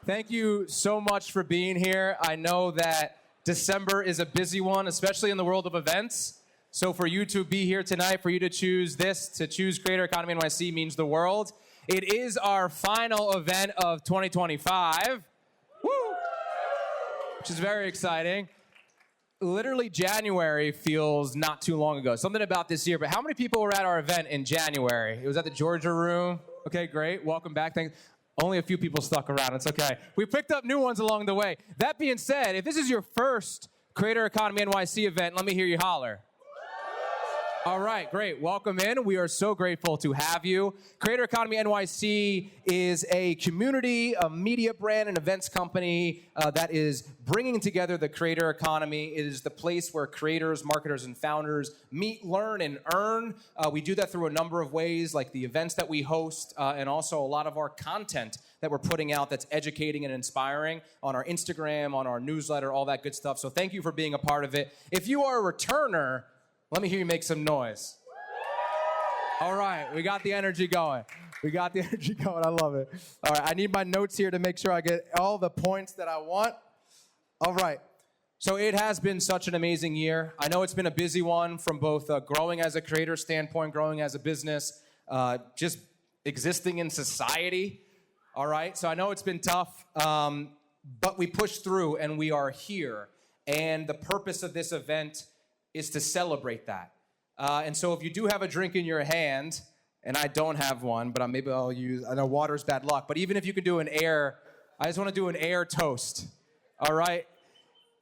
Thank you so much for being here. I know that December is a busy one, especially in the world of events. So for you to be here tonight, for you to choose this, to choose Creator Economy NYC means the world. It is our final event of 2025, woo, which is very exciting. Literally January feels not too long ago. Something about this year, but how many people were at our event in January? It was at the Georgia Room. Okay, great. Welcome back. Thanks. Only a few people stuck around. It's okay. We picked up new ones along the way. That being said, if this is your first Creator Economy NYC event, let me hear you holler. All right, great. Welcome in. We are so grateful to have you. Creator Economy NYC is a community, a media brand, and events company that is bringing together the creator economy. It is the place where creators, marketers, and founders meet, learn, and earn. We do that through a number of ways, like the events that we host, and also a lot of our content that we're putting out that's educating and inspiring on our Instagram, on our newsletter, all that good stuff. So thank you for being a part of it. If you are a returner, let me hear you make some noise. All right, we got the energy going. I love it. All right, I need my notes here to make sure I get all the points that I want. All right, so it has been such an amazing year. I know it's been a busy one from both growing as a creator standpoint, growing as a business, just existing in society. All right, so I know it's been tough, but we pushed through and we are here. And the purpose of this event is to celebrate that. And so if you do have a drink in your hand, and I don't have one, but maybe I'll use, I know water's bad luck, but even if you could do an air, I just want to do an air toast, all right?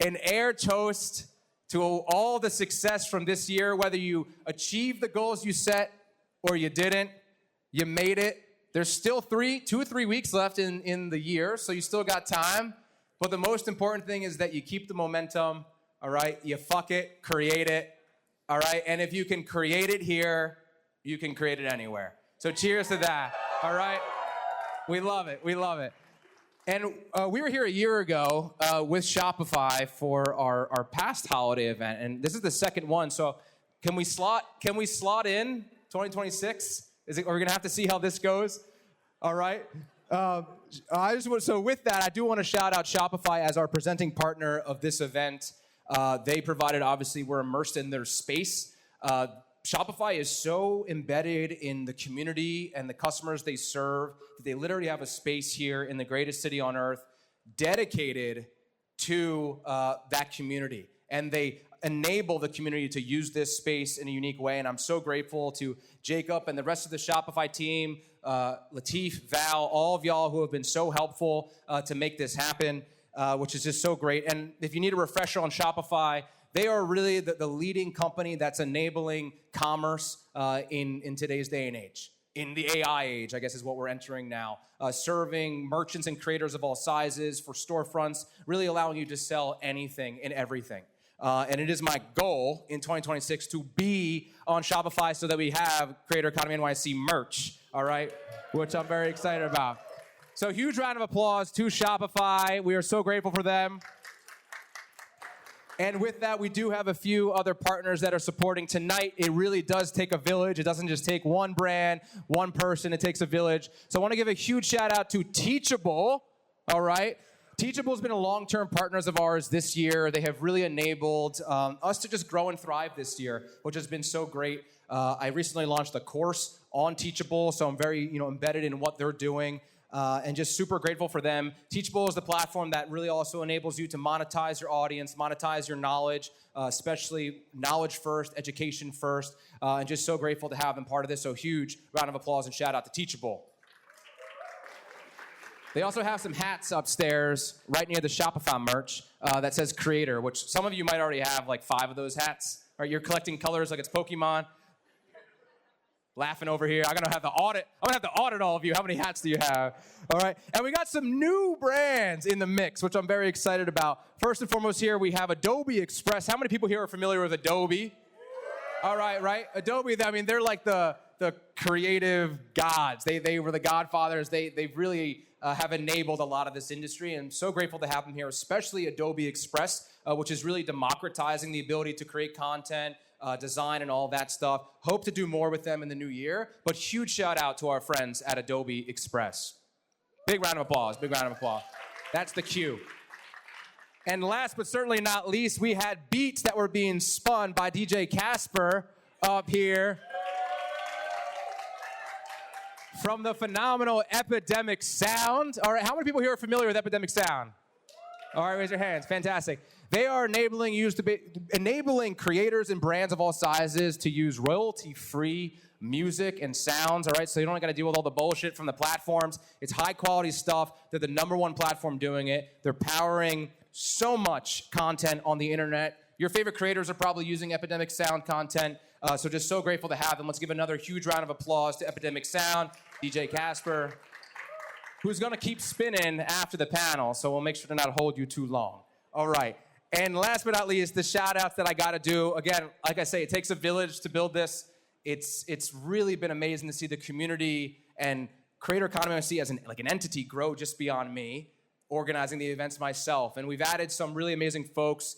An air toast to all the success from this year, whether you achieved the goals you set or you didn't, you made it. There's still 2 or 3 weeks left in the year, so you still got time. But the most important thing is that you keep the momentum. All right, you fuck it, create it, all right? And if you can create it here, you can create it anywhere. So cheers to that, all right? We love it. And we were here a year ago with Shopify for our past holiday event, and this is the second one. So can we slot in 2026? Are we gonna have to see how this goes? All right. So with that, I do want to shout out Shopify as our presenting partner of this event. They provided, obviously, we're immersed in their space. Shopify is so embedded in the community and the customers they serve that they literally have a space here in the greatest city on earth dedicated to that community. And they enable the community to use this space in a unique way. And I'm so grateful to Jacob and the rest of the Shopify team, Latif, Val, all of y'all who have been so helpful to make this happen. Which is just so great. And if you need a refresher on Shopify, they are really the leading company that's enabling commerce in today's day and age. In the AI age, I guess is what we're entering now. Serving merchants and creators of all sizes for storefronts, really allowing you to sell anything and everything. And it is my goal in 2026 to be on Shopify so that we have Creator Economy NYC merch, all right? Which I'm very excited about. So huge round of applause to Shopify. We are so grateful for them. And with that, we do have a few other partners that are supporting tonight. It really does take a village. It doesn't just take one brand, one person. It takes a village. So I want to give a huge shout out to Teachable, all right? Teachable has been a long-term partners of ours this year. They have really enabled us to just grow and thrive this year, which has been so great. I recently launched a course on Teachable, so I'm very embedded in what they're doing. And just super grateful for them. Teachable is the platform that really also enables you to monetize your audience, monetize your knowledge, especially knowledge first, education first, and just so grateful to have them part of this. So huge round of applause and shout out to Teachable. They also have some hats upstairs right near the Shopify merch that says Creator, which some of you might already have like 5 of those hats. All right, you're collecting colors like it's Pokemon. Laughing over here. I'm gonna have to audit all of you. How many hats do you have? All right. And we got some new brands in the mix, which I'm very excited about. First and foremost here, we have Adobe Express. How many people here are familiar with Adobe? All right, right? Adobe, I mean, they're like the creative gods. They were the godfathers. They really have enabled a lot of this industry, and I'm so grateful to have them here, especially Adobe Express, which is really democratizing the ability to create content, design, and all that stuff. Hope to do more with them in the new year, but huge shout out to our friends at Adobe Express. Big round of applause, big round of applause. That's the cue. And last but certainly not least, we had beats that were being spun by DJ Casper up here. From the phenomenal Epidemic Sound. All right, how many people here are familiar with Epidemic Sound? All right, raise your hands. Fantastic. They are enabling creators and brands of all sizes to use royalty-free music and sounds, all right? So you don't got to deal with all the bullshit from the platforms. It's high-quality stuff. They're the #1 platform doing it. They're powering so much content on the internet. Your favorite creators are probably using Epidemic Sound content, so just so grateful to have them. Let's give another huge round of applause to Epidemic Sound, DJ Casper, who's going to keep spinning after the panel, so we'll make sure to not hold you too long. All right. And last but not least, the shout-outs that I got to do. Again, like I say, it takes a village to build this. It's really been amazing to see the community and creator economy I see as an entity grow just beyond me, organizing the events myself. And we've added some really amazing folks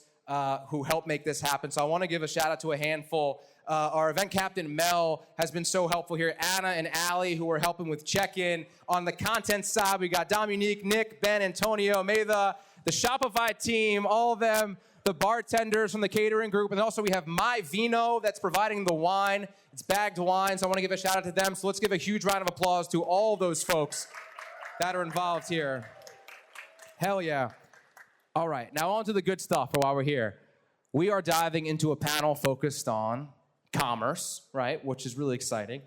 who helped make this happen. So I want to give a shout-out to a handful. Our event captain, Mel, has been so helpful here. Anna and Allie, who are helping with check-in. On the content side, we got Dominique, Nick, Ben, Antonio, May the Shopify team, all of them, the bartenders from the catering group, and also we have My Vino that's providing the wine. It's bagged wine, so I want to give a shout-out to them. So let's give a huge round of applause to all those folks that are involved here. Hell yeah. All right, now on to the good stuff for while we're here. We are diving into a panel focused on commerce, right, which is really exciting.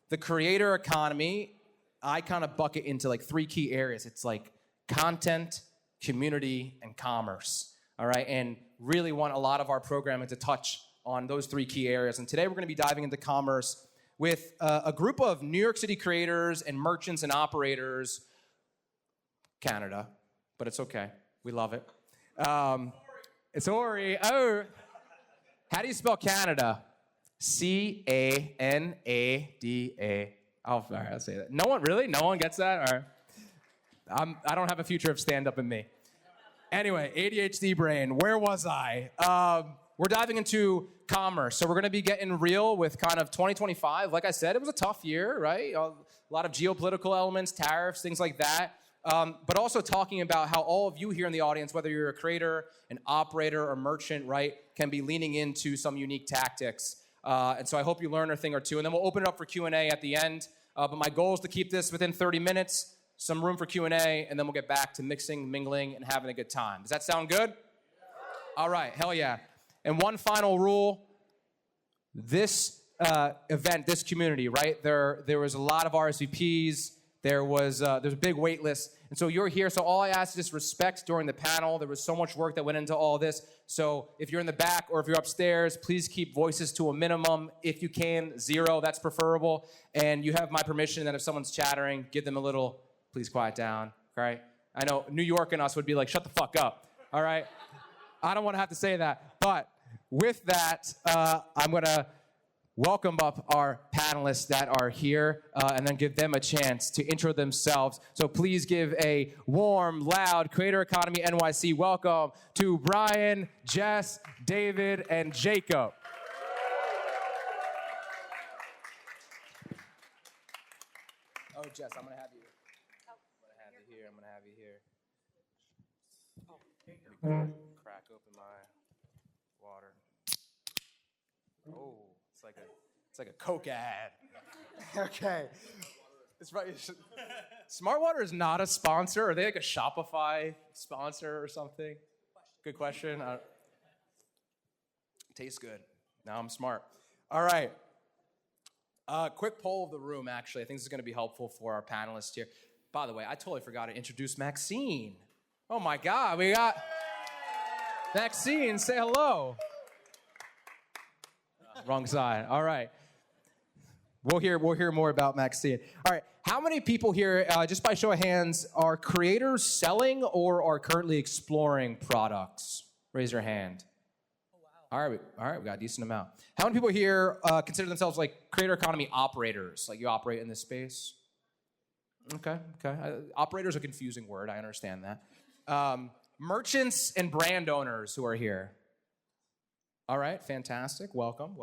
The creator economy, I kind of bucket into like 3 key areas. It's like content, community, and commerce, all right? And really want a lot of our programming to touch on those 3 key areas. And today we're going to be diving into commerce with a group of New York City creators and merchants and operators. Canada, but it's okay. We love it. It's Ori. Oh, how do you spell Canada? C-A-N-A-D-A. Oh, all right, I'll say that. No one, really? No one gets that? All right. I don't have a future of stand-up in me. Anyway, ADHD brain, where was I? We're diving into commerce. So we're going to be getting real with kind of 2025. Like I said, it was a tough year, right? A lot of geopolitical elements, tariffs, things like that. But also talking about how all of you here in the audience, whether you're a creator, an operator, or merchant, right, can be leaning into some unique tactics. And so I hope you learn a thing or two. And then we'll open it up for Q&A at the end. But my goal is to keep this within 30 minutes. Some room for Q&A, and then we'll get back to mixing, mingling, and having a good time. Does that sound good? Yeah. All right, hell yeah. And one final rule, this event, this community, right, there was a lot of RSVPs, there's a big wait list, and so you're here, so all I ask is just respect during the panel. There was so much work that went into all this, so if you're in the back or if you're upstairs, please keep voices to a minimum. If you can, 0, that's preferable, and you have my permission that if someone's chattering, give them a little, please quiet down, all right? I know New York and us would be like, shut the fuck up, all right? I don't want to have to say that, but with that, I'm going to welcome up our panelists that are here and then give them a chance to intro themselves. So please give a warm, loud Creator Economy NYC welcome to Brian, Jess, David, and Jacob. Oh, Jess, I'm going to have you. I'm going to have you here. Crack open my water. Oh, it's like a Coke ad. Okay. It's right. Smart Water is not a sponsor. Are they like a Shopify sponsor or something? Good question. Tastes good. Now I'm smart. All right. Quick poll of the room, actually. I think this is going to be helpful for our panelists here. By the way, I totally forgot to introduce Maxine. Oh my God, we got Maxine. Say hello. Wrong side. All right. We'll hear more about Maxine. All right. How many people here, just by show of hands, are creators selling or are currently exploring products? Raise your hand. Oh, wow. All right. We got a decent amount. How many people here consider themselves like creator economy operators? Like you operate in this space? Okay. Operator's a confusing word. I understand that. Merchants and brand owners who are here. All right, fantastic. Welcome.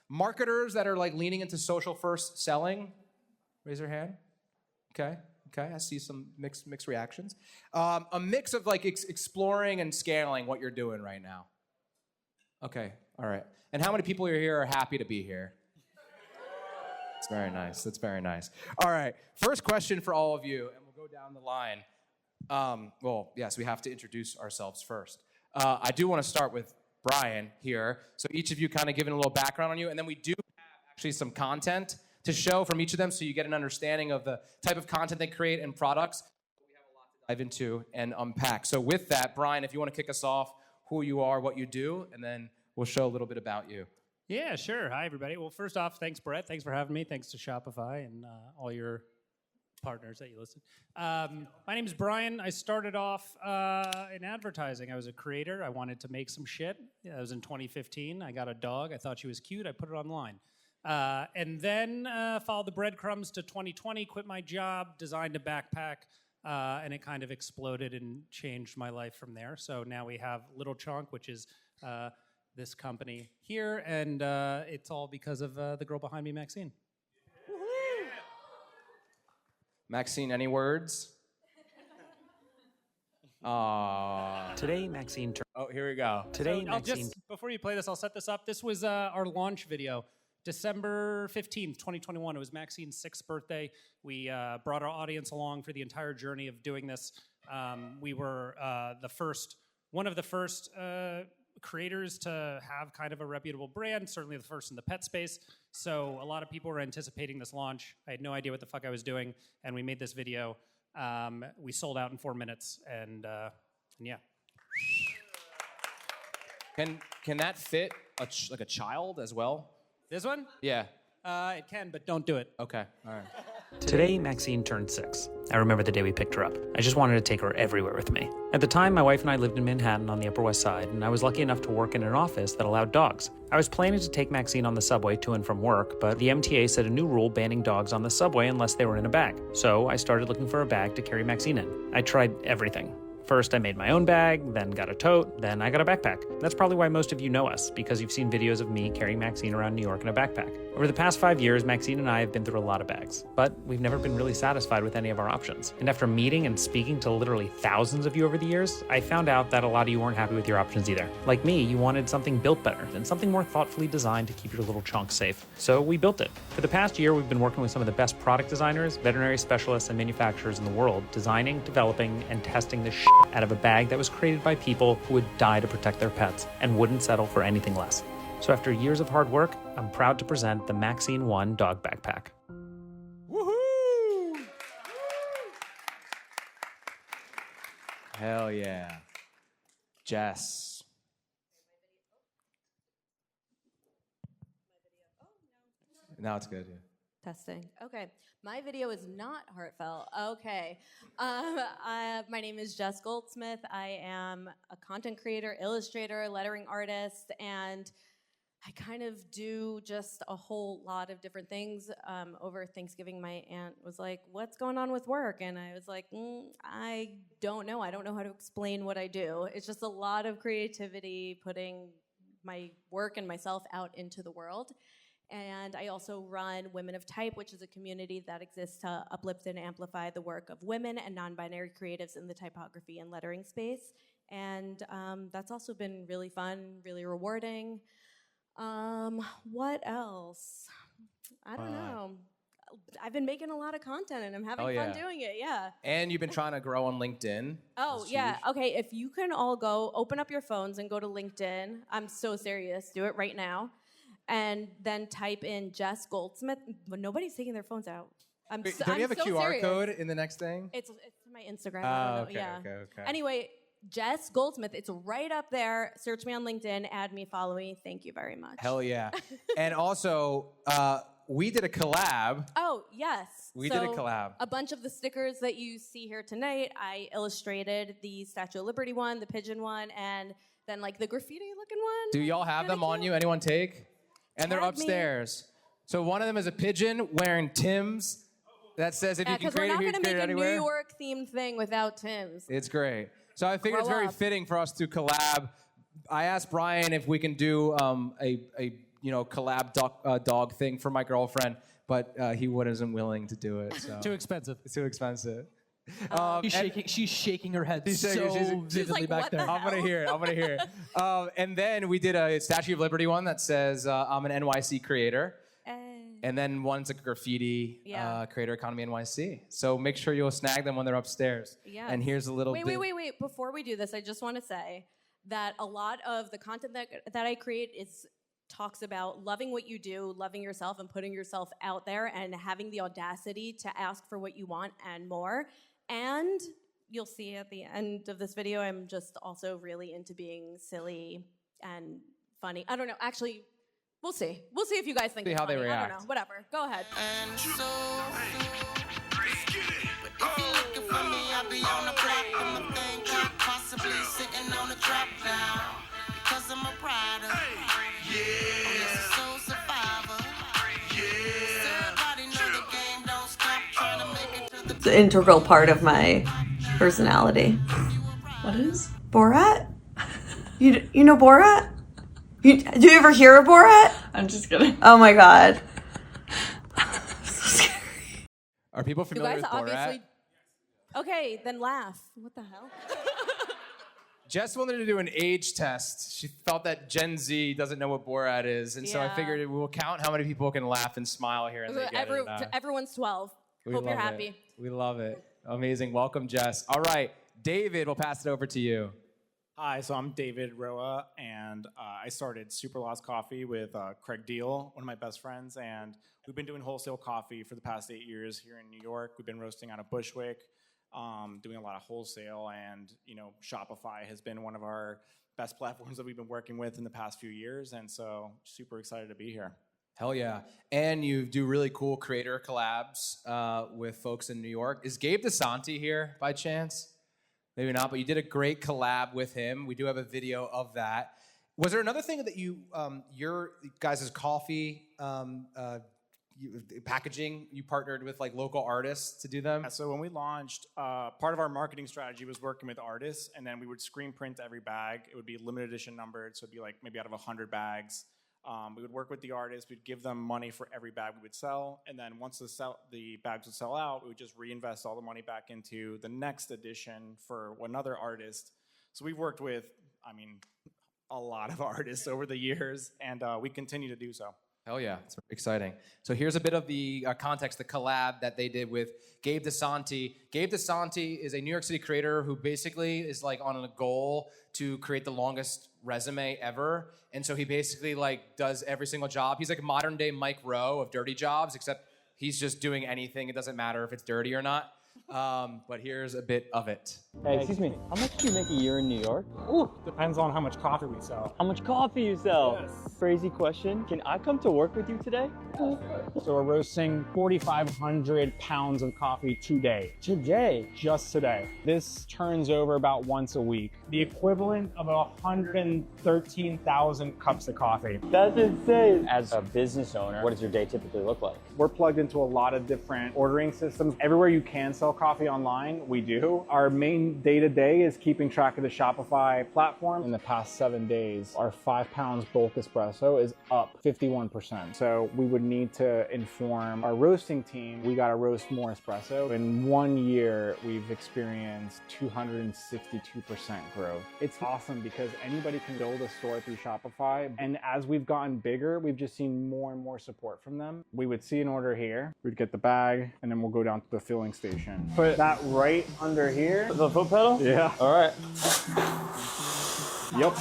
Marketers that are like leaning into social first selling. Raise your hand. Okay. Okay, I see some mixed reactions. A mix of like exploring and scaling what you're doing right now. Okay, all right. And how many people here are happy to be here? That's very nice. That's very nice. All right, first question for all of you, and we'll go down the line. Well, yes, we have to introduce ourselves first. I do want to start with Brian here. So each of you kind of giving a little background on you, and then we do have actually some content to show from each of them so you get an understanding of the type of content they create and products. We have a lot to dive into and unpack. So with that, Brian, if you want to kick us off, who you are, what you do, and then we'll show a little bit about you. Yeah, sure. Hi, everybody. Well, first off, thanks, Brett. Thanks for having me. Thanks to Shopify and all your partners that you listed. My name is Brian. I started off in advertising. I was a creator. I wanted to make some shit. Yeah, that was in 2015. I got a dog. I thought she was cute. I put it online. And then followed the breadcrumbs to 2020, quit my job, designed a backpack, and it kind of exploded and changed my life from there. So now we have Little Chunk, which is this company here, and it's all because of the girl behind me, Maxine. Maxine, any words? Today, Maxine. Oh, here we go. Today, So Maxine. before you play this, I'll set this up. This was our launch video. December 15th, 2021. It was Maxine's 6th birthday. We brought our audience along for the entire journey of doing this. We were one of the first creators to have kind of a reputable brand, certainly the first in the pet space. So a lot of people were anticipating this launch. I had no idea what the fuck I was doing, and we made this video. We sold out in 4 minutes, and yeah. Can that fit like a child as well? This one? Yeah. It can, but don't do it. Okay. All right. Today, Maxine turned 6. I remember the day we picked her up. I just wanted to take her everywhere with me. At the time, my wife and I lived in Manhattan on the Upper West Side, and I was lucky enough to work in an office that allowed dogs. I was planning to take Maxine on the subway to and from work, but the MTA set a new rule banning dogs on the subway unless they were in a bag. So I started looking for a bag to carry Maxine in. I tried everything. First, I made my own bag, then got a tote, then I got a backpack. That's probably why most of you know us, because you've seen videos of me carrying Maxine around New York in a backpack. Over the past 5 years, Maxine and I have been through a lot of bags, but we've never been really satisfied with any of our options. And after meeting and speaking to literally thousands of you over the years, I found out that a lot of you weren't happy with your options either. Like me, you wanted something built better and something more thoughtfully designed to keep your little chunk safe. So we built it. For the past year, we've been working with some of the best product designers, veterinary specialists, and manufacturers in the world, designing, developing, and testing the shit out of a bag that was created by people who would die to protect their pets and wouldn't settle for anything less. So after years of hard work, I'm proud to present the Maxine 1 dog backpack. Woohoo! Hell yeah. Jess. Now it's good, yeah. Testing. Okay. My video is not heartfelt. Okay. My name is Jess Goldsmith. I am a content creator, illustrator, lettering artist, and I kind of do just a whole lot of different things. Over Thanksgiving, my aunt was like, "What's going on with work?" And I was like, I don't know. I don't know how to explain what I do. It's just a lot of creativity, putting my work and myself out into the world. And I also run Women of Type, which is a community that exists to uplift and amplify the work of women and non-binary creatives in the typography and lettering space. And that's also been really fun, really rewarding. What else? I don't know. I've been making a lot of content and I'm having fun doing it, yeah. And you've been trying to grow on LinkedIn. Oh, yeah. Huge. Okay, if you can all go, open up your phones and go to LinkedIn. I'm so serious. Do it right now. And then type in Jess Goldsmith. But nobody's taking their phones out. Don't you have a QR serious. code in the next thing? It's my Instagram. I don't know. Okay. Anyway, Jess Goldsmith. It's right up there. Search me on LinkedIn. Add me. Follow me. Thank you very much. Hell yeah. And also, we did a collab. Oh, yes. We did a collab. A bunch of the stickers that you see here tonight, I illustrated the Statue of Liberty one, the pigeon one, and then like the graffiti-looking one. Do y'all have them on you? Anyone take? And they're upstairs. So one of them is a pigeon wearing Tim's that says if you can create it, you can create it anywhere. We're not going to make a New York themed thing without Tim's. It's great. So I figured it's very fitting for us to collab. I asked Brian if we can do a collab dog thing for my girlfriend. but he wasn't willing to do it. So. Too expensive. It's too expensive. She's shaking her head She's so shaking- vividly like, back what there. the I'm gonna hear it. I'm gonna hear it. And then we did a Statue of Liberty one that says I'm an NYC creator. And then one's a graffiti Creator Economy NYC. So make sure you'll snag them when they're upstairs. Yeah. And here's a little Wait. Before we do this, I just want to say that a lot of the content that I create talks about loving what you do, loving yourself, and putting yourself out there, and having the audacity to ask for what you want and more. And you'll see at the end of this video, I'm just also really into being silly and funny. I don't know. Actually, we'll see. We'll see if you guys think See it's how they funny. I react. don't know. Whatever. Go ahead. And so, but if you're looking for me, I'll be on the block with my thing drop, possibly sitting on the drop down. Because I'm a rider. Yeah. Soul survivor. Yeah. Everybody know the game don't stop trying to make it to the It's an integral part of my personality. What is? Borat? You know Borat? Do you ever hear of Borat? I'm just kidding. Oh my god. So scary. Are people You familiar guys with Borat? obviously. Okay, then laugh. What the hell? Jess wanted to do an age test. She felt that Gen Z doesn't know what Borat is, and so I Yeah. figured we'll count how many people can laugh and smile here. And they get it. Everyone's 12. We Hope you're love happy. it. We love it. Amazing. Welcome, Jess. All right, David, we'll pass it over to you. Hi, so I'm David Roa, and I started Super Lost Coffee with Craig Deal, one of my best friends, and we've been doing wholesale coffee for the past 8 years here in New York. We've been roasting out of Bushwick, doing a lot of wholesale, and Shopify has been one of our best platforms that we've been working with in the past few years, and so super excited to be here. Hell yeah. And you do really cool creator collabs with folks in New York. Is Gabe DeSanti here by chance? Maybe not, but you did a great collab with him. We do have a video of that. Was there another thing that your guys' coffee packaging, you partnered with like local artists to do them? So when we launched, part of our marketing strategy was working with artists, and then we would screen print every bag. It would be limited edition numbered, so it'd be like maybe out of 100 bags. We would work with the artists. We'd give them money for every bag we would sell, and then once the bags would sell out, we would just reinvest all the money back into the next edition for another artist. So we've worked with, a lot of artists over the years, and we continue to do so. Hell yeah, it's exciting. So here's a bit of the context, the collab that they did with Gabe DeSanti. Gabe DeSanti is a New York City creator who basically is like on a goal to create the longest resume ever. And so he basically like does every single job. He's like a modern day Mike Rowe of dirty jobs, except he's just doing anything. It doesn't matter if it's dirty or not. But here's a bit of it. Hey, excuse me, how much do you make a year in New York? Ooh, depends on how much coffee we sell. How much coffee you sell? Yes. Crazy question. Can I come to work with you today? So we're roasting 4,500 pounds of coffee today. Today? Just today. This turns over about once a week. The equivalent of 113,000 cups of coffee. That's insane. As a business owner, what does your day typically look like? We're plugged into a lot of different ordering systems. Everywhere you can sell coffee online, we do. Our main day-to-day is keeping track of the Shopify platform. In the past 7 days, our 5 pounds bulk espresso is up 51%. So we would need to inform our roasting team, we gotta roast more espresso. In 1 year, we've experienced 262% growth. It's awesome because anybody can build a store through Shopify. And as we've gotten bigger, we've just seen more and more support from them. We would see an order here, we'd get the bag, and then we'll go down to the filling station. Put that right under here. The foot pedal? Yeah. All right. Yep.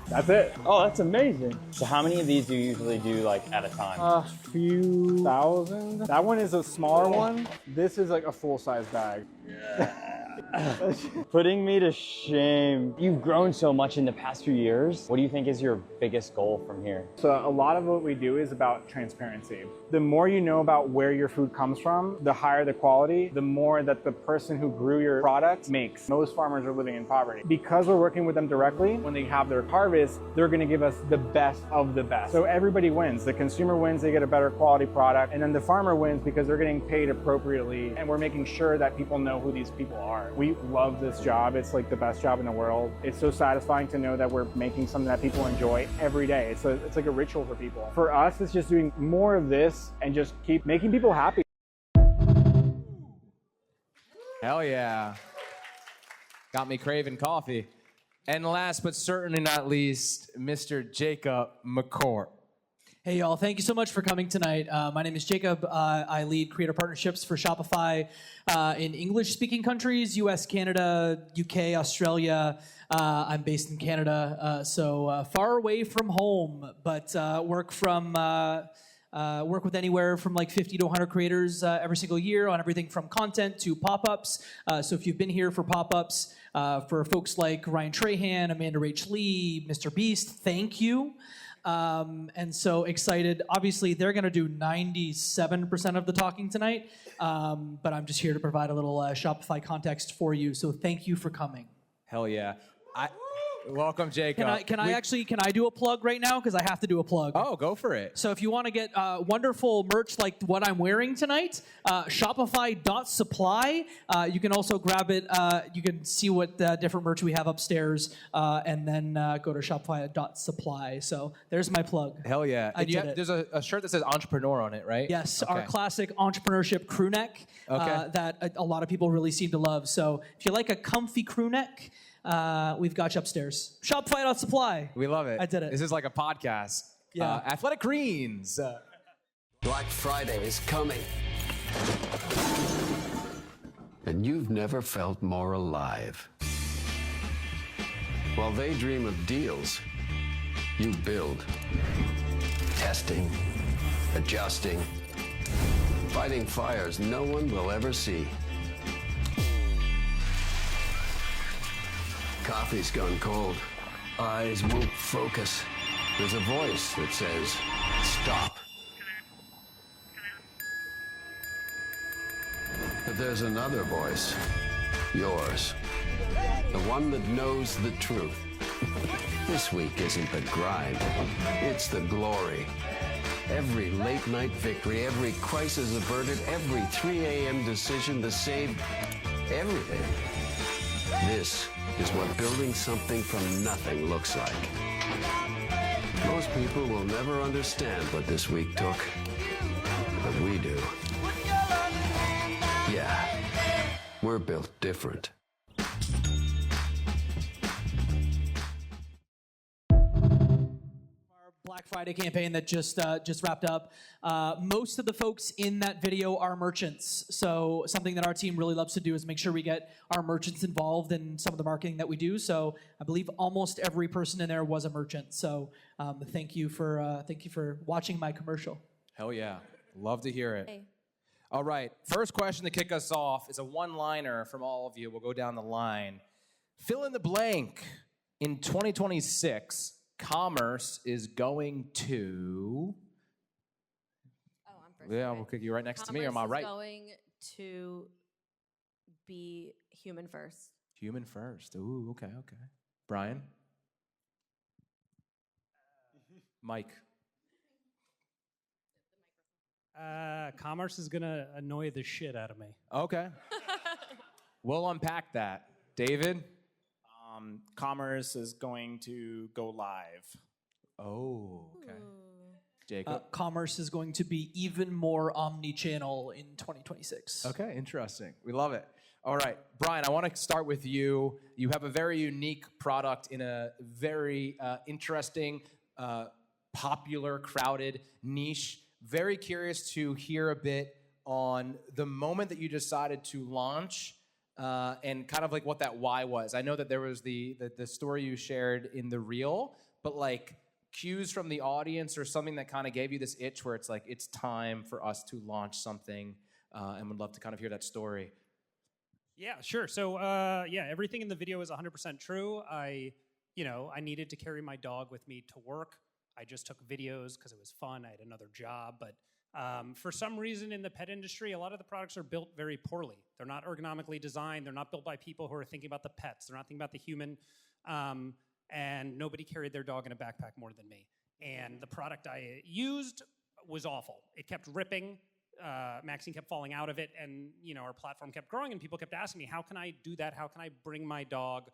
That's it. Oh, that's amazing. So how many of these do you usually do like at a time? A few thousand. That one is a smaller one. This is like a full-size bag. Putting me to shame. You've grown so much in the past few years. What do you think is your biggest goal from here? So a lot of what we do is about transparency. The more you know about where your food comes from, the higher the quality, the more that the person who grew your product makes. Most farmers are living in poverty. Because we're working with them directly, when they have their harvest, they're gonna give us the best of the best. So everybody wins. The consumer wins, they get a better quality product, and then the farmer wins because they're getting paid appropriately, and we're making sure that people know who these people are. are. We love this job. It's like the best job in the world. It's so satisfying to know that we're making something that people enjoy every day. It's like a ritual for people. For us, it's just doing more of this and just keep making people happy. Hell yeah. Got me craving coffee. And last but certainly not least, Mr. Jacob McCourt. Hey, y'all. Thank you so much for coming tonight. My name is Jacob. I lead creator partnerships for Shopify in English-speaking countries, US, Canada, UK, Australia. I'm based in Canada, so far away from home, but work with anywhere from like 50 to 100 creators every single year on everything from content to pop-ups. So if you've been here for pop-ups, for folks like Ryan Trahan, Amanda Rach Lee, Mr. Beast, thank you. And so excited. Obviously, they're going to do 97% of the talking tonight, but I'm just here to provide a little Shopify context for you. So thank you for coming. Hell yeah. Welcome, Jacob. Can I do a plug right now? Because I have to do a plug. Oh, go for it. So if you want to get wonderful merch like what I'm wearing tonight, Shopify.supply. You can also grab it. You can see what different merch we have upstairs, and then go to Shopify.supply. So there's my plug. Hell yeah. I did it. There's a shirt that says entrepreneur on it, right? Yes, Okay. our classic entrepreneurship crew neck that a lot of people really seem to love. So if you like a comfy crew neck, we've got you upstairs. Shopify.supply. We love it. I did it. This is like a podcast. Yeah. Athletic Greens. Black Friday is coming. And you've never felt more alive. While they dream of deals, you build. Testing, adjusting, fighting fires no one will ever see. Coffee's gone cold. Eyes won't focus. There's a voice that says, stop. But there's another voice. Yours. The one that knows the truth. This week isn't the grind. It's the glory. Every late night victory, every crisis averted, every 3 a.m. decision to save everything. This is what building something from nothing looks like. Most people will never understand what this week took, but we do. Yeah, we're built different. Black Friday campaign that just wrapped up. Most of the folks in that video are merchants. So something that our team really loves to do is make sure we get our merchants involved in some of the marketing that we do. So I believe almost every person in there was a merchant. So thank you for watching my commercial. Hell yeah. Love to hear it. Hey. All right. First question to kick us off is a one-liner from all of you. We'll go down the line. Fill in the blank. In 2026, commerce is going to... Oh, I'm first. Yeah, okay. we'll kick you right next to me, or am I right? Commerce is going to be human first. Human first. Ooh, okay. Brian? Mike? Commerce is going to annoy the shit out of me. Okay. We'll unpack that. David? Commerce is going to go live. Oh, okay. Jacob? Commerce is going to be even more omni-channel in 2026. Okay, interesting. We love it. All right, Brian, I want to start with you. You have a very unique product in a very interesting, popular, crowded niche. Very curious to hear a bit on the moment that you decided to launch and kind of like what that why was. I know that there was the story you shared in the reel, but like cues from the audience or something that kind of gave you this itch where it's like, it's time for us to launch something, and would love to kind of hear that story. Yeah, sure. So, everything in the video is 100% true. I needed to carry my dog with me to work. I just took videos because it was fun. I had another job, but for some reason in the pet industry, a lot of the products are built very poorly. They're not ergonomically designed. They're not built by people who are thinking about the pets. They're not thinking about the human. And nobody carried their dog in a backpack more than me. And the product I used was awful. It kept ripping. Maxine kept falling out of it, and our platform kept growing, and people kept asking me, how can I do that? How can I bring my dog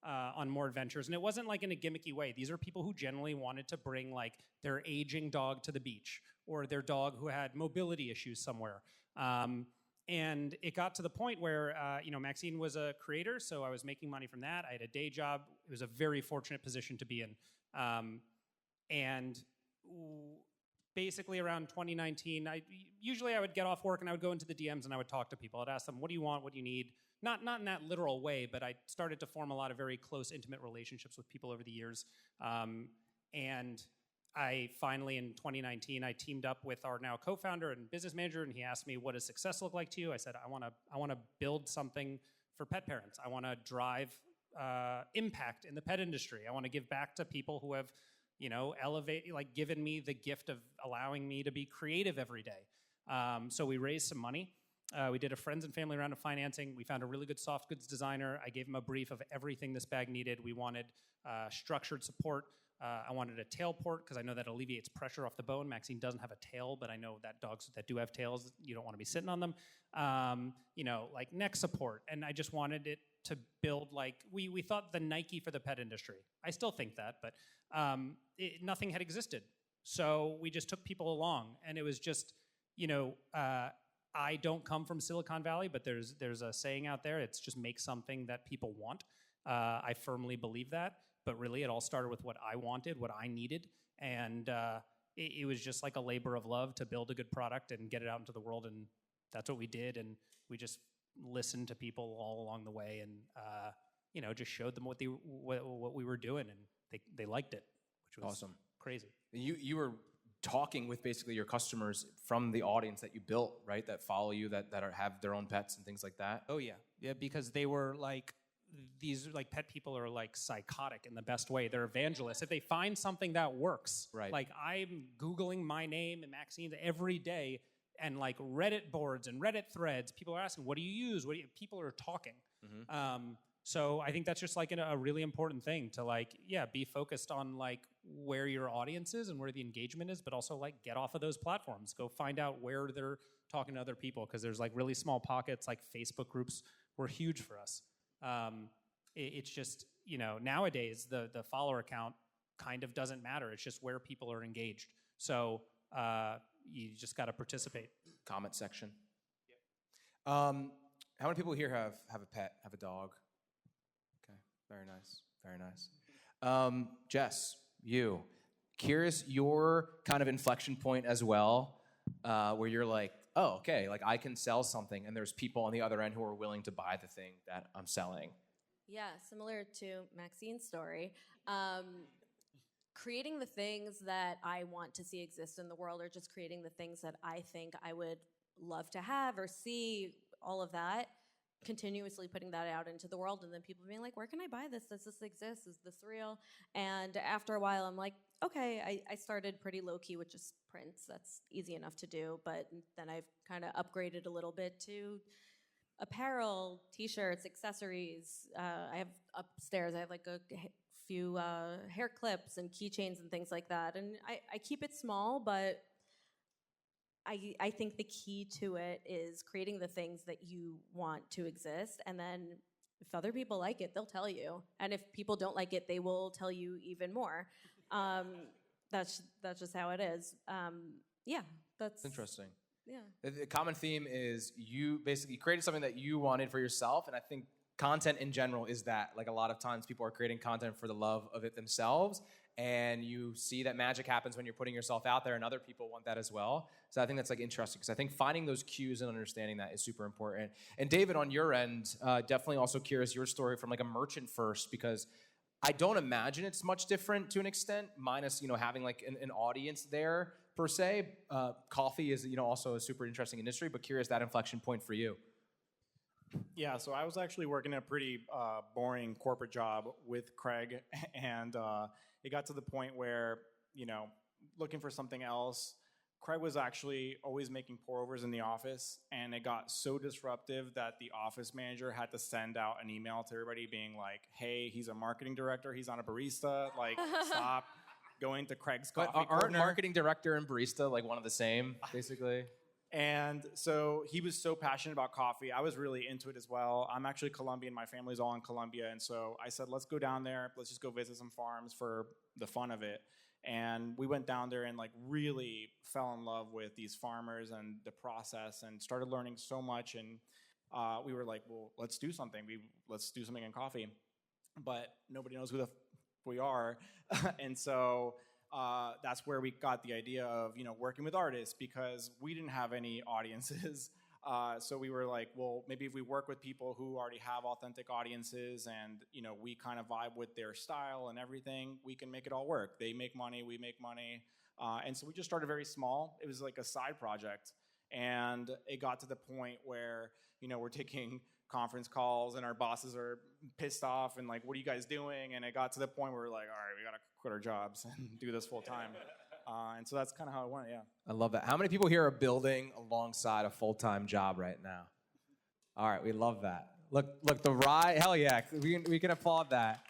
on more adventures? And it wasn't like in a gimmicky way. These are people who generally wanted to bring like their aging dog to the beach, or their dog who had mobility issues somewhere. And it got to the point where, Maxine was a creator, so I was making money from that. I had a day job. It was a very fortunate position to be in. Basically around 2019, I would get off work and I would go into the DMs and I would talk to people. I'd ask them, what do you want? What do you need? Not in that literal way, but I started to form a lot of very close, intimate relationships with people over the years. And I finally, in 2019, I teamed up with our now co-founder and business manager, and he asked me, what does success look like to you? I said, I want to build something for pet parents. I want to drive impact in the pet industry. I want to give back to people who have, given me the gift of allowing me to be creative every day. So we raised some money. We did a friends and family round of financing. We found a really good soft goods designer. I gave him a brief of everything this bag needed. We wanted structured support. I wanted a tail port because I know that alleviates pressure off the bone. Maxine doesn't have a tail, but I know that dogs that do have tails, you don't want to be sitting on them. Like neck support. And I just wanted it to build we thought the Nike for the pet industry. I still think that, but nothing had existed. So we just took people along, and it was just, I don't come from Silicon Valley, but there's a saying out there, it's just make something that people want. I firmly believe that, but really it all started with what I wanted, what I needed, and it was just like a labor of love to build a good product and get it out into the world, and that's what we did, and we just listened to people all along the way, and just showed them what we were doing, and they liked it, which was awesome, crazy. You were talking with basically your customers from the audience that you built, right? That follow you, that have their own pets and things like that. Oh yeah, because they were these pet people are psychotic in the best way. They're evangelists. If they find something that works, right? I'm Googling my name and Maxine's every day, and Reddit boards and Reddit threads, people are asking, what do you use? People are talking. Mm-hmm. So I think that's just a really important thing to be focused on where your audience is and where the engagement is, but also get off of those platforms. Go find out where they're talking to other people, because there's really small pockets. Facebook groups were huge for us. It's just, nowadays the follower count kind of doesn't matter. It's just where people are engaged. So you just got to participate. Comment section. Yep. How many people here have a pet, have a dog? Okay, very nice, very nice. Jess, you. Curious your kind of inflection point as well, where you're oh, okay, I can sell something, and there's people on the other end who are willing to buy the thing that I'm selling. Yeah, similar to Maxine's story. Creating the things that I want to see exist in the world, or just creating the things that I think I would love to have or see, all of that, continuously putting that out into the world, and then people being where can I buy this? Does this exist? Is this real? And after a while, I'm okay, I started pretty low-key with just prints. That's easy enough to do, but then I've kind of upgraded a little bit to apparel, t-shirts, accessories. I have upstairs, I have a few hair clips and keychains and things like that. And I keep it small, but I think the key to it is creating the things that you want to exist, and then if other people like it, they'll tell you. And if people don't like it, they will tell you even more. That's just how it is. That's interesting. Yeah. The common theme is you basically created something that you wanted for yourself, and I think content in general is that. A lot of times people are creating content for the love of it themselves, and you see that magic happens when you're putting yourself out there, and other people want that as well. So I think that's interesting, because I think finding those cues and understanding that is super important. And David, on your end, definitely also curious your story from a merchant first, because I don't imagine it's much different to an extent, minus having an audience there per se. Coffee is also a super interesting industry, but curious that inflection point for you. Yeah, so I was actually working a pretty boring corporate job with Craig, and it got to the point where, looking for something else, Craig was actually always making pour-overs in the office, and it got so disruptive that the office manager had to send out an email to everybody being hey, he's a marketing director, he's not a barista, stop going to Craig's coffee But aren't corner. marketing director and barista one of the same, basically? And so he was so passionate about coffee. I was really into it as well. I'm actually Colombian. My family's all in Colombia. And so I said, let's go down there. Let's just go visit some farms for the fun of it. And we went down there and like really fell in love with these farmers and the process and started learning so much. And we were like, well, let's do something. Let's do something in coffee. But nobody knows who the we are. And so that's where we got the idea of, working with artists, because we didn't have any audiences. So we were like, well, maybe if we work with people who already have authentic audiences and, we kind of vibe with their style and everything, we can make it all work. They make money, we make money. And so we just started very small. It was like a side project. And it got to the point where, we're taking conference calls and our bosses are pissed off and like, what are you guys doing? And it got to the point where we're like, all right, we got to quit our jobs and do this full time. And so that's kind of how it went, yeah. I love that. How many people here are building alongside a full-time job right now? All right, we love that. Look, the rise, hell yeah, we can applaud that.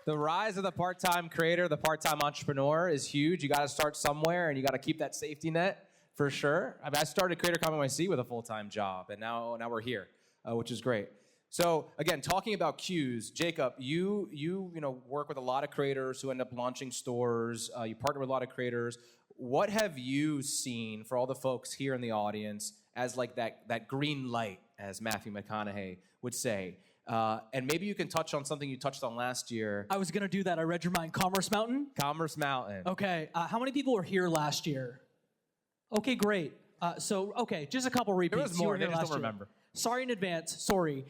The rise of the part-time creator, the part-time entrepreneur is huge. You got to start somewhere, and you got to keep that safety net for sure. I mean, I started Creator Con NYC with a full-time job, and now we're here, which is great. So again, talking about cues, Jacob, you work with a lot of creators who end up launching stores. You partner with a lot of creators. What have you seen for all the folks here in the audience as like that green light, as Matthew McConaughey would say? And maybe you can touch on something you touched on last year. I was going to do that. I read your mind. Commerce Mountain? Commerce Mountain. Okay. How many people were here last year? Okay, great. Just a couple repeats. There was more. You were here I just last don't year. remember. Sorry in advance. Sorry.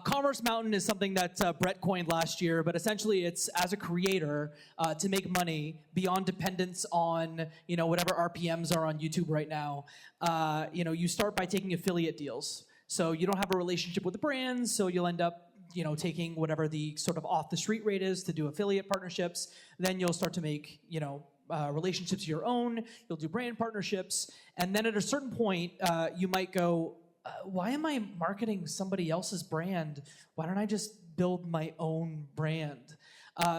Commerce Mountain is something that Brett coined last year, but essentially it's as a creator to make money beyond dependence on whatever RPMs are on YouTube right now. You start by taking affiliate deals. So you don't have a relationship with the brands, so you'll end up taking whatever the sort of off the street rate is to do affiliate partnerships. Then you'll start to make relationships of your own. You'll do brand partnerships, and then at a certain point you might go, why am I marketing somebody else's brand? Why don't I just build my own brand?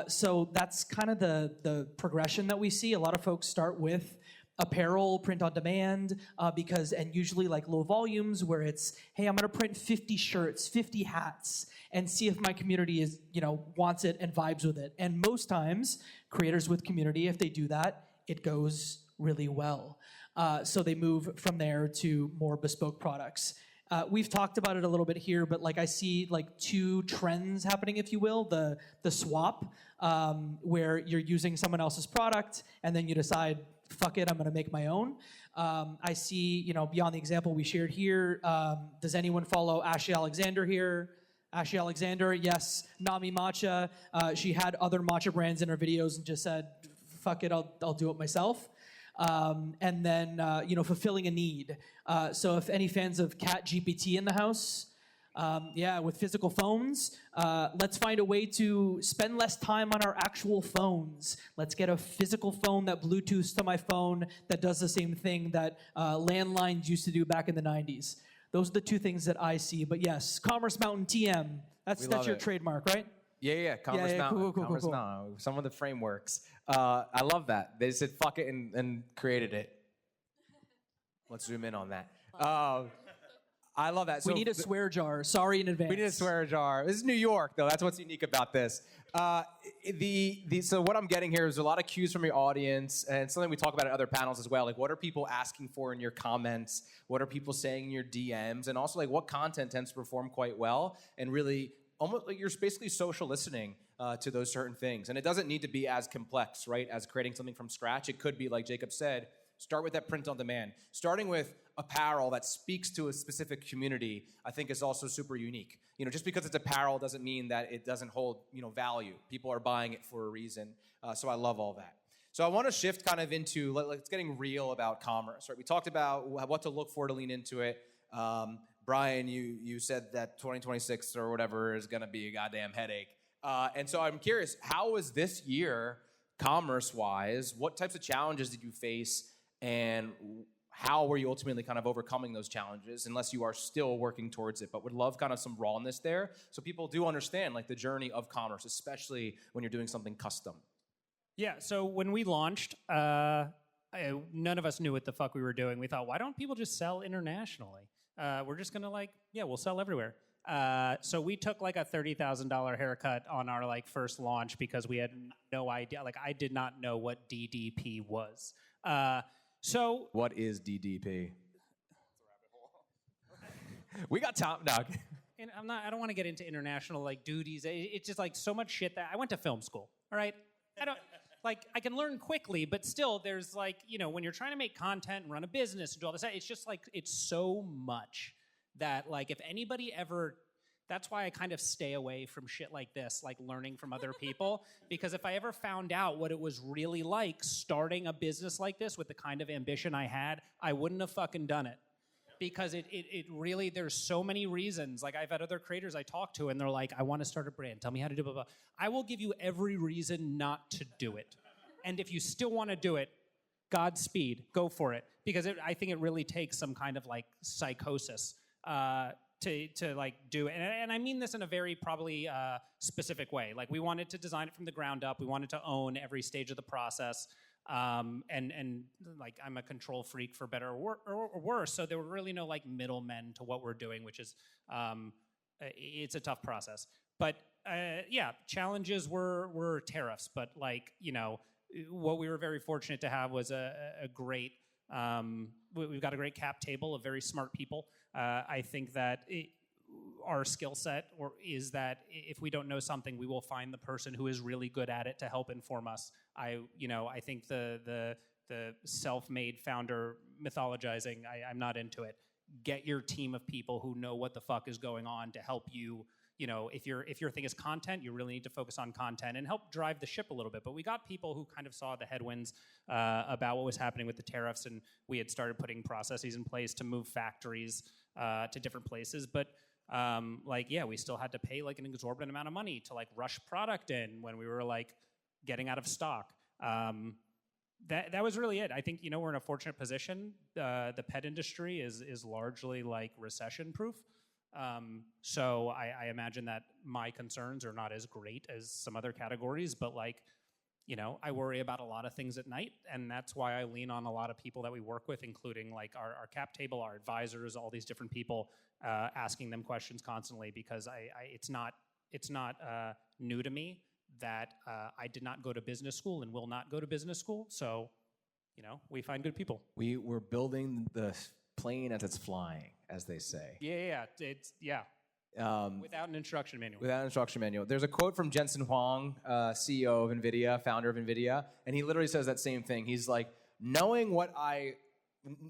So that's kind of the progression that we see. A lot of folks start with apparel, print on demand, and usually like low volumes where it's, hey, I'm gonna print 50 shirts, 50 hats, and see if my community is, wants it and vibes with it. And most times, creators with community, if they do that, it goes really well. So they move from there to more bespoke products. We've talked about it a little bit here, but like I see like two trends happening, if you will. The swap, where you're using someone else's product and then you decide, fuck it, I'm gonna make my own. I see, beyond the example we shared here, does anyone follow Ashley Alexander here? Ashley Alexander, yes. Nami Matcha, she had other matcha brands in her videos and just said, fuck it, I'll do it myself. And then, fulfilling a need. So if any fans of Cat GPT in the house, with physical phones, let's find a way to spend less time on our actual phones. Let's get a physical phone that Bluetooths to my phone that does the same thing that landlines used to do back in the 90s. Those are the two things that I see. But yes, Commerce Mountain TM, that's your trademark, right? Yeah, Commerce Mountain. Cool. Commerce Mountain. Some of the frameworks. I love that. They said fuck it and created it. Let's zoom in on that. I love that. We need a swear jar. Sorry in advance. We need a swear jar. This is New York, though. That's what's unique about this. So what I'm getting here is a lot of cues from your audience, and something we talk about at other panels as well. Like, what are people asking for in your comments? What are people saying in your DMs? And also, like, what content tends to perform quite well? And really, almost like you're basically social listening to those certain things. And it doesn't need to be as complex, right, as creating something from scratch. It could be, like Jacob said, start with that print on demand. Starting with apparel that speaks to a specific community, I think is also super unique. Just because it's apparel doesn't mean that it doesn't hold, value. People are buying it for a reason. So I love all that. So I want to shift kind of into, let's getting real about commerce, right? We talked about what to look for to lean into it. Brian, you said that 2026 or whatever is going to be a goddamn headache. And so I'm curious, how was this year commerce-wise? What types of challenges did you face? And how were you ultimately kind of overcoming those challenges, unless you are still working towards it? But would love kind of some rawness there so people do understand like the journey of commerce, especially when you're doing something custom. Yeah, so when we launched, none of us knew what the fuck we were doing. We thought, why don't people just sell internationally? We're just gonna we'll sell everywhere. So we took like a $30,000 haircut on our first launch because we had no idea. I did not know what DDP was. So what is DDP? We got Tom. No. And I don't want to get into international duties. It's just so much shit that I went to film school. All right, I don't I can learn quickly, but still, there's when you're trying to make content and run a business and do all this, it's just it's so much that if anybody ever. That's why I kind of stay away from shit like this, learning from other people, because if I ever found out what it was really like starting a business like this with the kind of ambition I had, I wouldn't have fucking done it. Because it really, there's so many reasons. I've had other creators I talk to, and they're like, I want to start a brand. Tell me how to do blah, blah, blah. I will give you every reason not to do it. And if you still want to do it, Godspeed, go for it. Because I think it really takes some kind of psychosis to do it. And I mean this in a very probably specific way. We wanted to design it from the ground up. We wanted to own every stage of the process. And I'm a control freak for better or worse, so there were really no middlemen to what we're doing, which is it's a tough process. But challenges were tariffs. But what we were very fortunate to have was a great. We've got a great cap table of very smart people. I think that our skill set is that if we don't know something, we will find the person who is really good at it to help inform us. I think the self-made founder mythologizing, I'm not into it. Get your team of people who know what the fuck is going on to help you. If your thing is content, you really need to focus on content and help drive the ship a little bit. But we got people who kind of saw the headwinds about what was happening with the tariffs, and we had started putting processes in place to move factories to different places. But we still had to pay an exorbitant amount of money to rush product in when we were getting out of stock. That was really it. I think we're in a fortunate position. The pet industry is largely recession proof. So I imagine that my concerns are not as great as some other categories, but I worry about a lot of things at night, and that's why I lean on a lot of people that we work with, including our cap table, our advisors, all these different people, asking them questions constantly, because it's not new to me that I did not go to business school and will not go to business school. So, we find good people. We're building the plane as it's flying, as they say. Yeah. Without an instruction manual. Without an instruction manual. There's a quote from Jensen Huang, CEO of NVIDIA, founder of NVIDIA, and he literally says that same thing. He's like,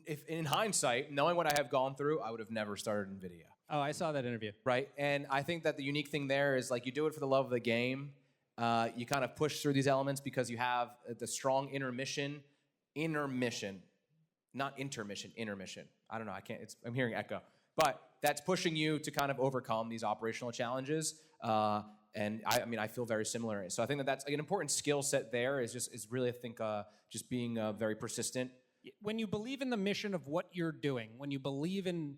if in hindsight, knowing what I have gone through, I would have never started NVIDIA. Oh, I saw that interview. Right? And I think that the unique thing there is you do it for the love of the game. You kind of push through these elements because you have the strong intermission. Not intermission, intermission. I don't know, I'm hearing echo. But that's pushing you to kind of overcome these operational challenges. And I feel very similar. So I think that's an important skill set there is really, I think, just being very persistent. When you believe in the mission of what you're doing, when you believe in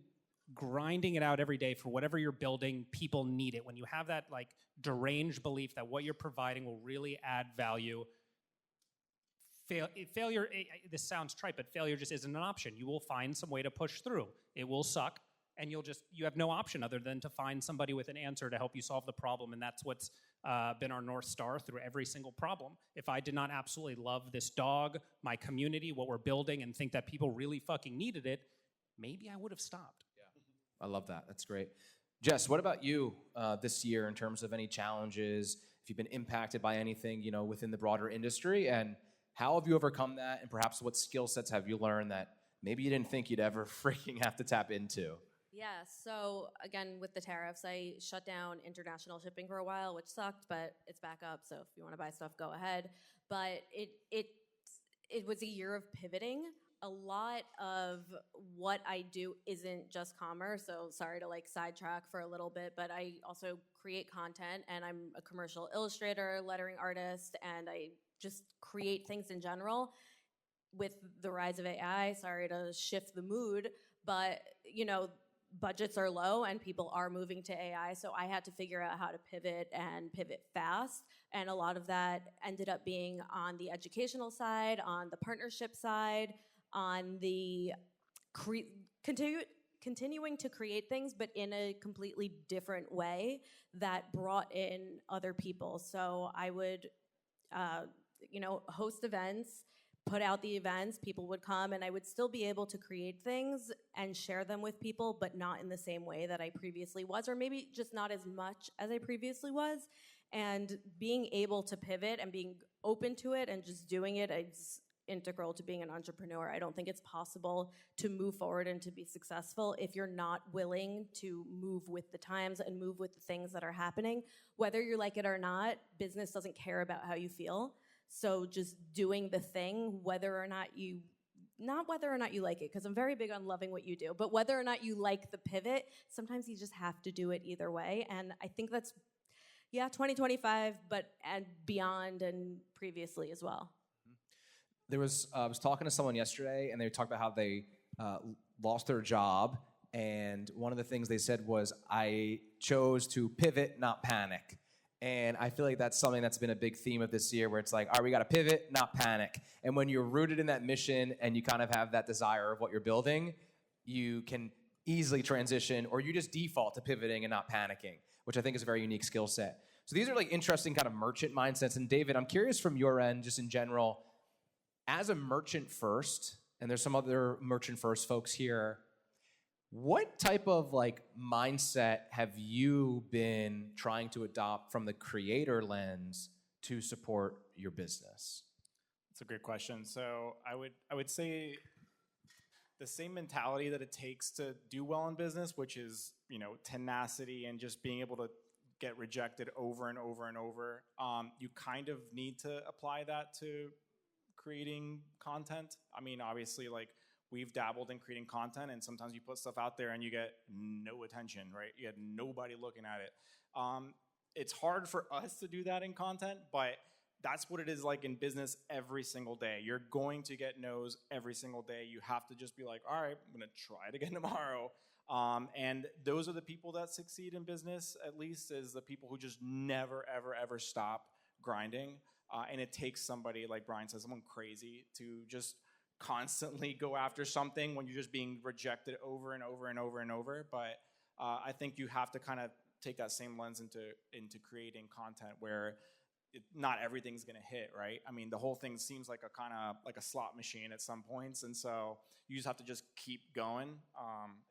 grinding it out every day for whatever you're building, people need it. When you have that deranged belief that what you're providing will really add value, failure, this sounds trite, but failure just isn't an option. You will find some way to push through. It will suck, and you have no option other than to find somebody with an answer to help you solve the problem, and that's what's been our North Star through every single problem. If I did not absolutely love this dog, my community, what we're building, and think that people really fucking needed it, maybe I would have stopped. Yeah, I love that. That's great. Jess, what about you this year in terms of any challenges, if you've been impacted by anything, within the broader industry, and how have you overcome that, and perhaps what skill sets have you learned that maybe you didn't think you'd ever freaking have to tap into? Yeah, so again, with the tariffs, I shut down international shipping for a while, which sucked, but it's back up, so if you want to buy stuff, go ahead. But it was a year of pivoting. A lot of what I do isn't just commerce, so sorry to sidetrack for a little bit, but I also create content, and I'm a commercial illustrator, lettering artist, and I just create things in general. With the rise of AI, sorry to shift the mood, but budgets are low and people are moving to AI. So I had to figure out how to pivot and pivot fast. And a lot of that ended up being on the educational side, on the partnership side, on the continuing to create things, but in a completely different way that brought in other people. So I would, host events, put out the events, people would come, and I would still be able to create things and share them with people, but not in the same way that I previously was, or maybe just not as much as I previously was. And being able to pivot and being open to it and just doing it is integral to being an entrepreneur. I don't think it's possible to move forward and to be successful if you're not willing to move with the times and move with the things that are happening. Whether you like it or not, business doesn't care about how you feel. So just doing the thing, not whether or not you like it, because I'm very big on loving what you do, but whether or not you like the pivot, sometimes you just have to do it either way. And I think that's, 2025, and beyond and previously as well. I was talking to someone yesterday, and they talked about how they lost their job, and one of the things they said was, I chose to pivot, not panic. And I feel like that's something that's been a big theme of this year, where it's like, all right, we got to pivot, not panic. And when you're rooted in that mission and you kind of have that desire of what you're building, you can easily transition, or you just default to pivoting and not panicking, which I think is a very unique skill set. So these are like interesting kind of merchant mindsets. And David, I'm curious from your end, just in general, as a merchant first, and there's some other merchant first folks here, what type of like mindset have you been trying to adopt from the creator lens to support your business? That's a great question. So I would say the same mentality that it takes to do well in business, which is, tenacity and just being able to get rejected over and over and over. You kind of need to apply that to creating content. I mean, obviously, like, we've dabbled in creating content, and sometimes you put stuff out there and you get no attention, right? You get nobody looking at it. It's hard for us to do that in content, but that's what it is like in business every single day. You're going to get no's every single day. You have to just be like, all right, I'm going to try it again tomorrow. And those are the people that succeed in business, at least, is the people who just never, ever, ever stop grinding. And it takes somebody, like Brian says, someone crazy to just constantly go after something when you're just being rejected over and over and over and over. But I think you have to kind of take that same lens into creating content where not everything's going to hit, right? I mean, the whole thing seems like a kind of like a slot machine at some points. And so you just have to just keep going,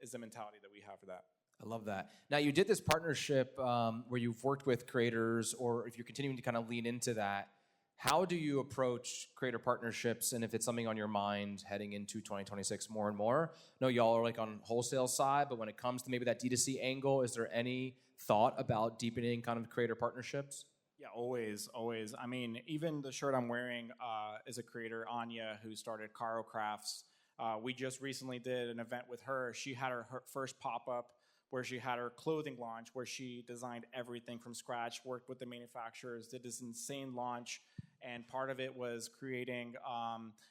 is the mentality that we have for that. I love that. Now, you did this partnership where you've worked with creators, or if you're continuing to kind of lean into that, how do you approach creator partnerships, and if it's something on your mind heading into 2026 more and more? I know y'all are like on wholesale side, but when it comes to maybe that D2C angle, is there any thought about deepening kind of creator partnerships? Yeah, always. I mean, even the shirt I'm wearing is a creator, Anya, who started Caro Crafts. We just recently did an event with her. She had her first pop-up where she had her clothing launch, where she designed everything from scratch, worked with the manufacturers, did this insane launch, and part of it was creating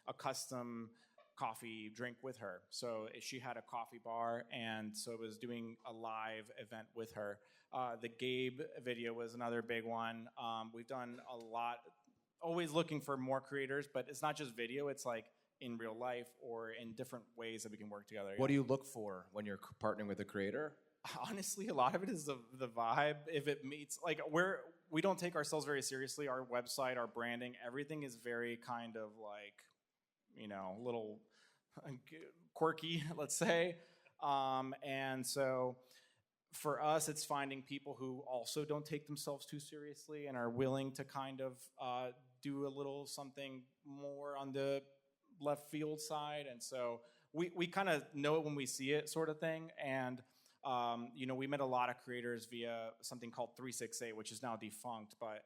a custom coffee drink with her. So she had a coffee bar, and so it was doing a live event with her. The Gabe video was another big one. We've done a lot, always looking for more creators, but it's not just video, it's like in real life or in different ways that we can work together. What do you look for when you're partnering with a creator? Honestly, a lot of it is the vibe. If it meets, like, we don't take ourselves very seriously. Our website, our branding, everything is very kind of like, a little quirky, let's say. And so for us, it's finding people who also don't take themselves too seriously and are willing to kind of do a little something more on the left field side. And so we kind of know it when we see it, sort of thing. And we met a lot of creators via something called 368, which is now defunct, but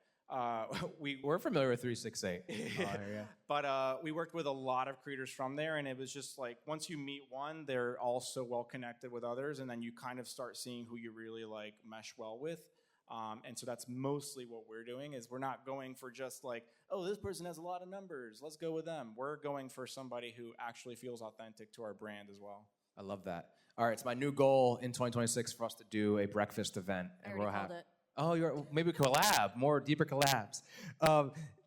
we're familiar with 368. But we worked with a lot of creators from there, and it was just like, once you meet one, they're all so well connected with others, and then you kind of start seeing who you really like mesh well with. And so that's mostly what we're doing, is we're not going for just like, oh, this person has a lot of numbers, let's go with them. We're going for somebody who actually feels authentic to our brand as well. I love that. All right, it's my new goal in 2026 for us to do a breakfast event. I already called it. Oh, maybe collab, more deeper collabs.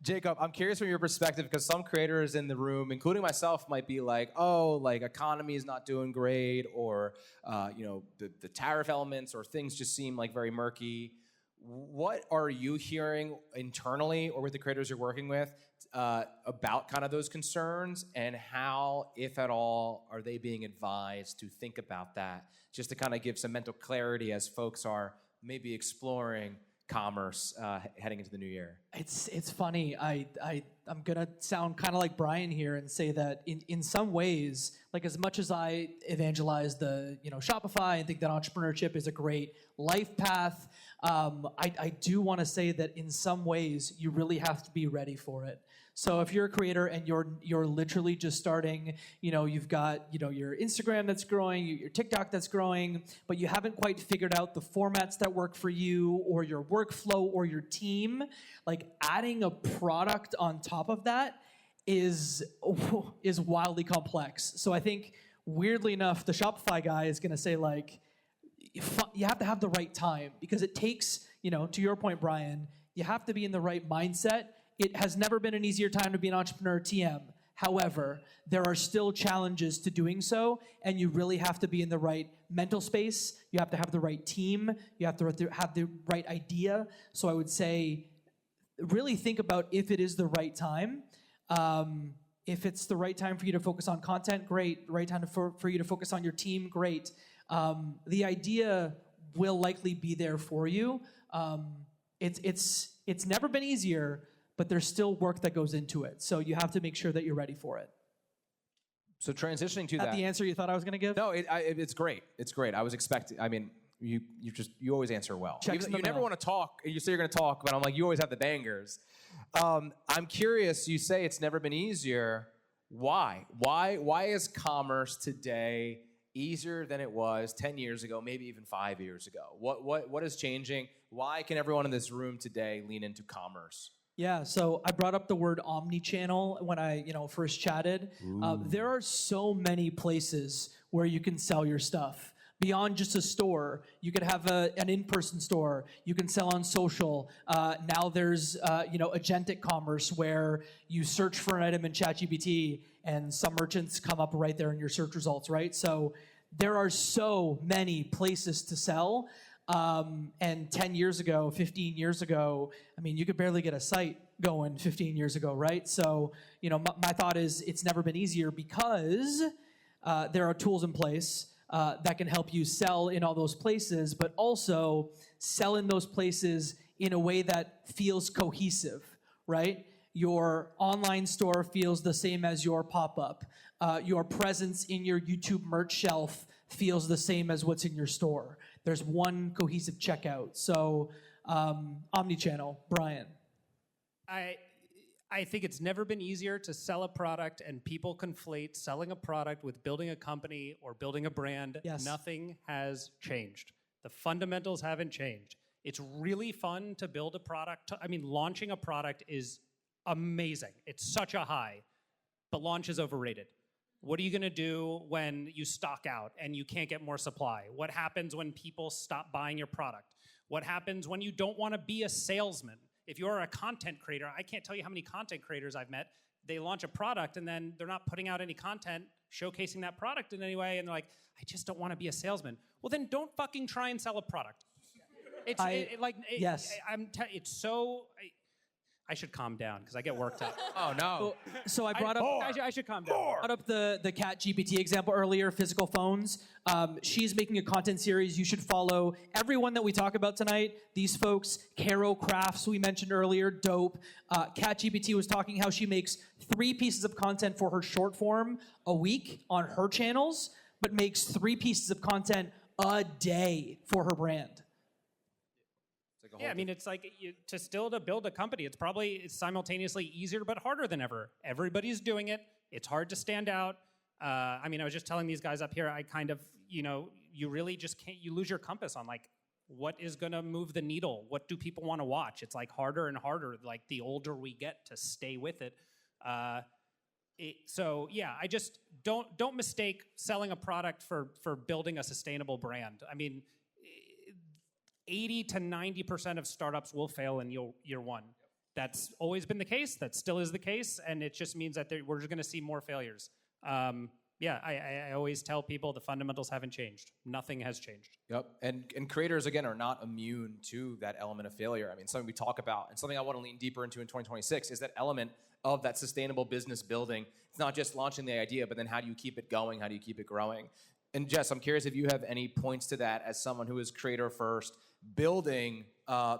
Jacob, I'm curious from your perspective because some creators in the room, including myself, might be like, oh, like economy is not doing great, or the tariff elements, or things just seem like very murky. What are you hearing internally or with the creators you're working with about kind of those concerns, and how, if at all, are they being advised to think about that, just to kind of give some mental clarity as folks are maybe exploring commerce heading into the new year? It's funny. I'm gonna sound kind of like Brian here and say that in some ways, like as much as I evangelize the Shopify and think that entrepreneurship is a great life path, I do want to say that in some ways you really have to be ready for it. So if you're a creator and you're literally just starting, you've got your Instagram that's growing, your TikTok that's growing, but you haven't quite figured out the formats that work for you or your workflow or your team, like adding a product on top of that is wildly complex. So I think weirdly enough, the Shopify guy is going to say like, you have to have the right time, because it takes, to your point, Brian, you have to be in the right mindset. It has never been an easier time to be an entrepreneur TM. However, there are still challenges to doing so, and you really have to be in the right mental space. You have to have the right team. You have to have the right idea. So I would say, really think about if it is the right time. If it's the right time for you to focus on content, great. The right time for you to focus on your team, great. The idea will likely be there for you. It's never been easier, but there's still work that goes into it. So you have to make sure that you're ready for it. So transitioning to that. The answer you thought I was going to give? No, it's great. It's great. I was expecting. I mean, you always answer well. You never want to talk. You say you're going to talk, but I'm like, you always have the bangers. I'm curious. You say it's never been easier. Why? Why is commerce today easier than it was 10 years ago, maybe even 5 years ago? What is changing? Why can everyone in this room today lean into commerce? Yeah, so I brought up the word omni-channel when I first chatted. There are so many places where you can sell your stuff. Beyond just a store, you could have an in-person store. You can sell on social. Now there's agentic commerce where you search for an item in ChatGPT and some merchants come up right there in your search results, right? So there are so many places to sell. And 10 years ago, 15 years ago, I mean, you could barely get a site going 15 years ago, right? So, my thought is it's never been easier because there are tools in place that can help you sell in all those places, but also sell in those places in a way that feels cohesive, right? Your online store feels the same as your pop-up. Your presence in your YouTube merch shelf feels the same as what's in your store. There's one cohesive checkout. So, omnichannel, Brian. I think it's never been easier to sell a product, and people conflate selling a product with building a company or building a brand. Yes. Nothing has changed. The fundamentals haven't changed. It's really fun to build a product. Launching a product is amazing. It's such a high, but launch is overrated. What are you going to do when you stock out and you can't get more supply? What happens when people stop buying your product? What happens when you don't want to be a salesman? If you're a content creator, I can't tell you how many content creators I've met. They launch a product and then they're not putting out any content showcasing that product in any way, and they're like, I just don't want to be a salesman. Well, then don't fucking try and sell a product. I should calm down because I get worked up. Oh, no. So I brought up... I should calm down. Brought up the Cat GPT example earlier, physical phones. She's making a content series. You should follow everyone that we talk about tonight. These folks, Caro Crafts, we mentioned earlier, dope. Cat GPT was talking how she makes 3 pieces of content for her short form a week on her channels, but makes 3 pieces of content a day for her brand. Yeah, it's like to build a company, it's simultaneously easier but harder than ever. Everybody's doing it. It's hard to stand out. I was just telling these guys up here, I kind of, you really just can't, you lose your compass on like, what is going to move the needle? What do people want to watch? It's like harder and harder, like the older we get, to stay with it. So yeah, I just don't mistake selling a product for building a sustainable brand. I mean, 80 to 90% of startups will fail in year one. That's always been the case. That still is the case, and it just means that we're just going to see more failures. Yeah, I always tell people the fundamentals haven't changed. Nothing has changed. Yep, and creators, again, are not immune to that element of failure. I mean, something we talk about, and something I want to lean deeper into in 2026 is that element of that sustainable business building. It's not just launching the idea, but then how do you keep it going? How do you keep it growing? And Jess, I'm curious if you have any points to that as someone who is creator first, building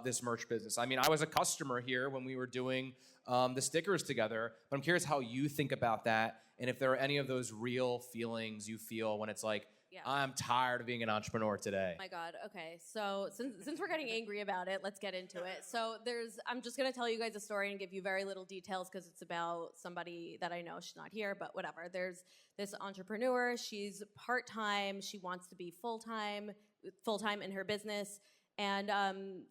this merch business. I mean, I was a customer here when we were doing the stickers together, but I'm curious how you think about that, and if there are any of those real feelings you feel when it's like, I'm tired of being an entrepreneur today. Oh my God. Okay. So since we're getting angry about it, let's get into it. So I'm just going to tell you guys a story and give you very little details because it's about somebody that I know. She's not here, but whatever. There's this entrepreneur. She's part-time. She wants to be full-time in her business. And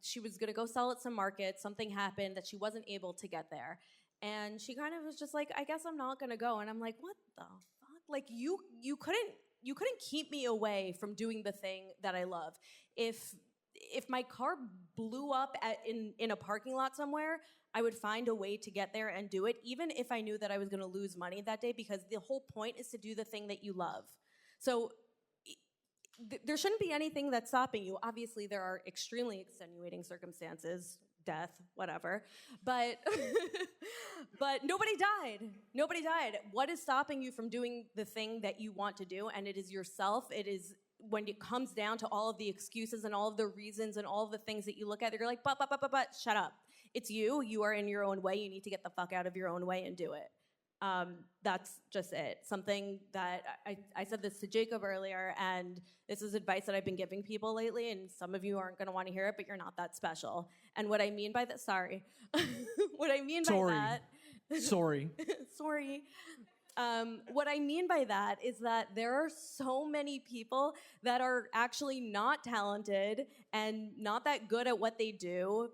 she was going to go sell at some market. Something happened that she wasn't able to get there. And she kind of was just like, I guess I'm not going to go. And I'm like, what the fuck? Like, you couldn't keep me away from doing the thing that I love. If my car blew up in a parking lot somewhere, I would find a way to get there and do it, even if I knew that I was going to lose money that day, because the whole point is to do the thing that you love. So there shouldn't be anything that's stopping you. Obviously, there are extremely extenuating circumstances, death, whatever, but but nobody died. Nobody died. What is stopping you from doing the thing that you want to do? And it is yourself. It is when it comes down to all of the excuses and all of the reasons and all of the things that you look at, you're like, but, shut up. It's you. You are in your own way. You need to get the fuck out of your own way and do it. That's just it. Something that I said this to Jacob earlier, and this is advice that I've been giving people lately, and some of you aren't going to want to hear it, but you're not that special. And what I mean by that, sorry. What I mean by that... Sorry. Sorry. What I mean by that is that there are so many people that are actually not talented and not that good at what they do.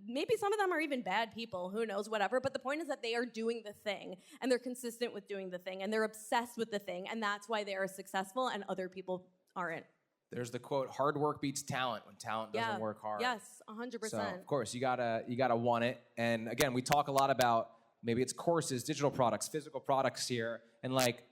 Maybe some of them are even bad people, who knows, whatever. But the point is that they are doing the thing, and they're consistent with doing the thing, and they're obsessed with the thing, and that's why they are successful, and other people aren't. There's the quote, hard work beats talent when talent doesn't work hard. Yes, 100%. So, of course, you gotta want it. And again, we talk a lot about maybe it's courses, digital products, physical products here, and like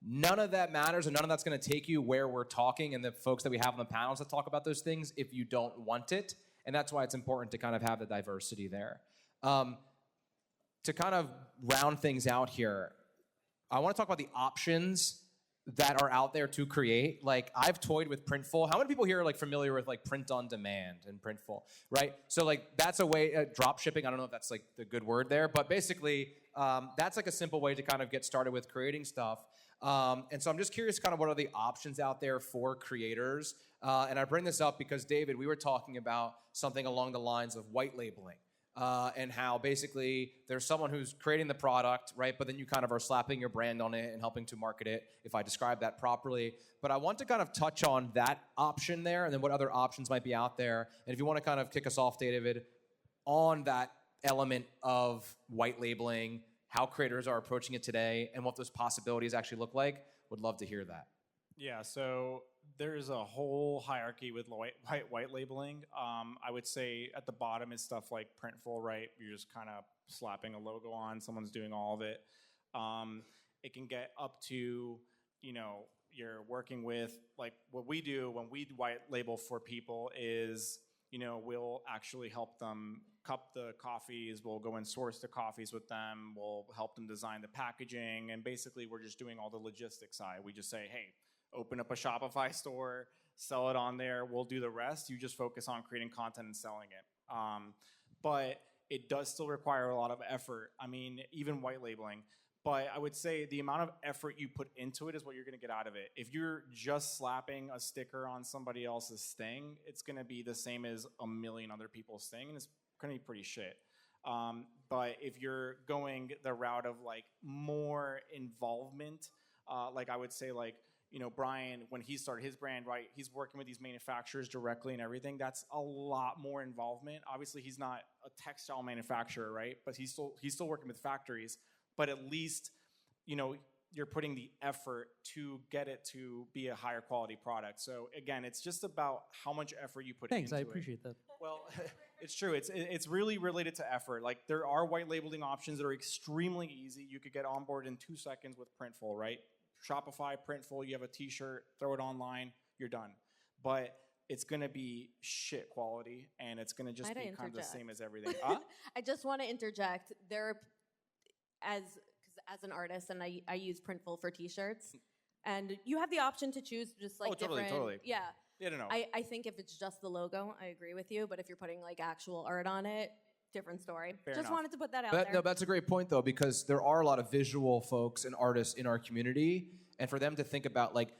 none of that matters, and none of that's gonna take you where we're talking and the folks that we have on the panels that talk about those things if you don't want it. And that's why it's important to kind of have the diversity there. To kind of round things out here, I want to talk about the options that are out there to create. Like, I've toyed with Printful. How many people here are like familiar with like print on demand and Printful, right? So like that's a way, drop shipping, I don't know if that's like the good word there, but basically that's like a simple way to kind of get started with creating stuff. And so I'm just curious kind of what are the options out there for creators. And I bring this up because, David, we were talking about something along the lines of white labeling and how basically there's someone who's creating the product, right? But then you kind of are slapping your brand on it and helping to market it, if I describe that properly. But I want to kind of touch on that option there and then what other options might be out there. And if you want to kind of kick us off, David, on that element of white labeling, how creators are approaching it today, and what those possibilities actually look like, would love to hear that. Yeah, so there's a whole hierarchy with white labeling. I would say at the bottom is stuff like Printful, right? You're just kind of slapping a logo on, someone's doing all of it. It can get up to, you're working with, like what we do when we white label for people is, we'll actually help them cup the coffees, we'll go and source the coffees with them, we'll help them design the packaging, and basically we're just doing all the logistics side. We just say, hey, open up a Shopify store, sell it on there, we'll do the rest. You just focus on creating content and selling it. But it does still require a lot of effort. I mean, even white labeling. But I would say the amount of effort you put into it is what you're going to get out of it. If you're just slapping a sticker on somebody else's thing, it's going to be the same as a million other people's thing, and it's going to be pretty shit. But if you're going the route of like more involvement, like I would say like, Brian, when he started his brand, right, he's working with these manufacturers directly and everything. That's a lot more involvement. Obviously, he's not a textile manufacturer, right? But he's still working with factories. But at least you're putting the effort to get it to be a higher quality product. So again, it's just about how much effort you put Thanks, into I it. appreciate that. Well, it's true. It's really related to effort. Like there are white labeling options that are extremely easy. You could get on board in 2 seconds with Printful, right? Shopify, Printful, you have a t-shirt, throw it online, you're done. But it's gonna be shit quality, and it's gonna just be kind of the same as everything. I just want to interject. As an artist, and I use Printful for t-shirts, and you have the option to choose just like totally. Yeah. Yeah, no. I think if it's just the logo, I agree with you. But if you're putting like actual art on it, different story. Fair Just enough. wanted to put that out there. No, that's a great point though, because there are a lot of visual folks and artists in our community, and for them to think about like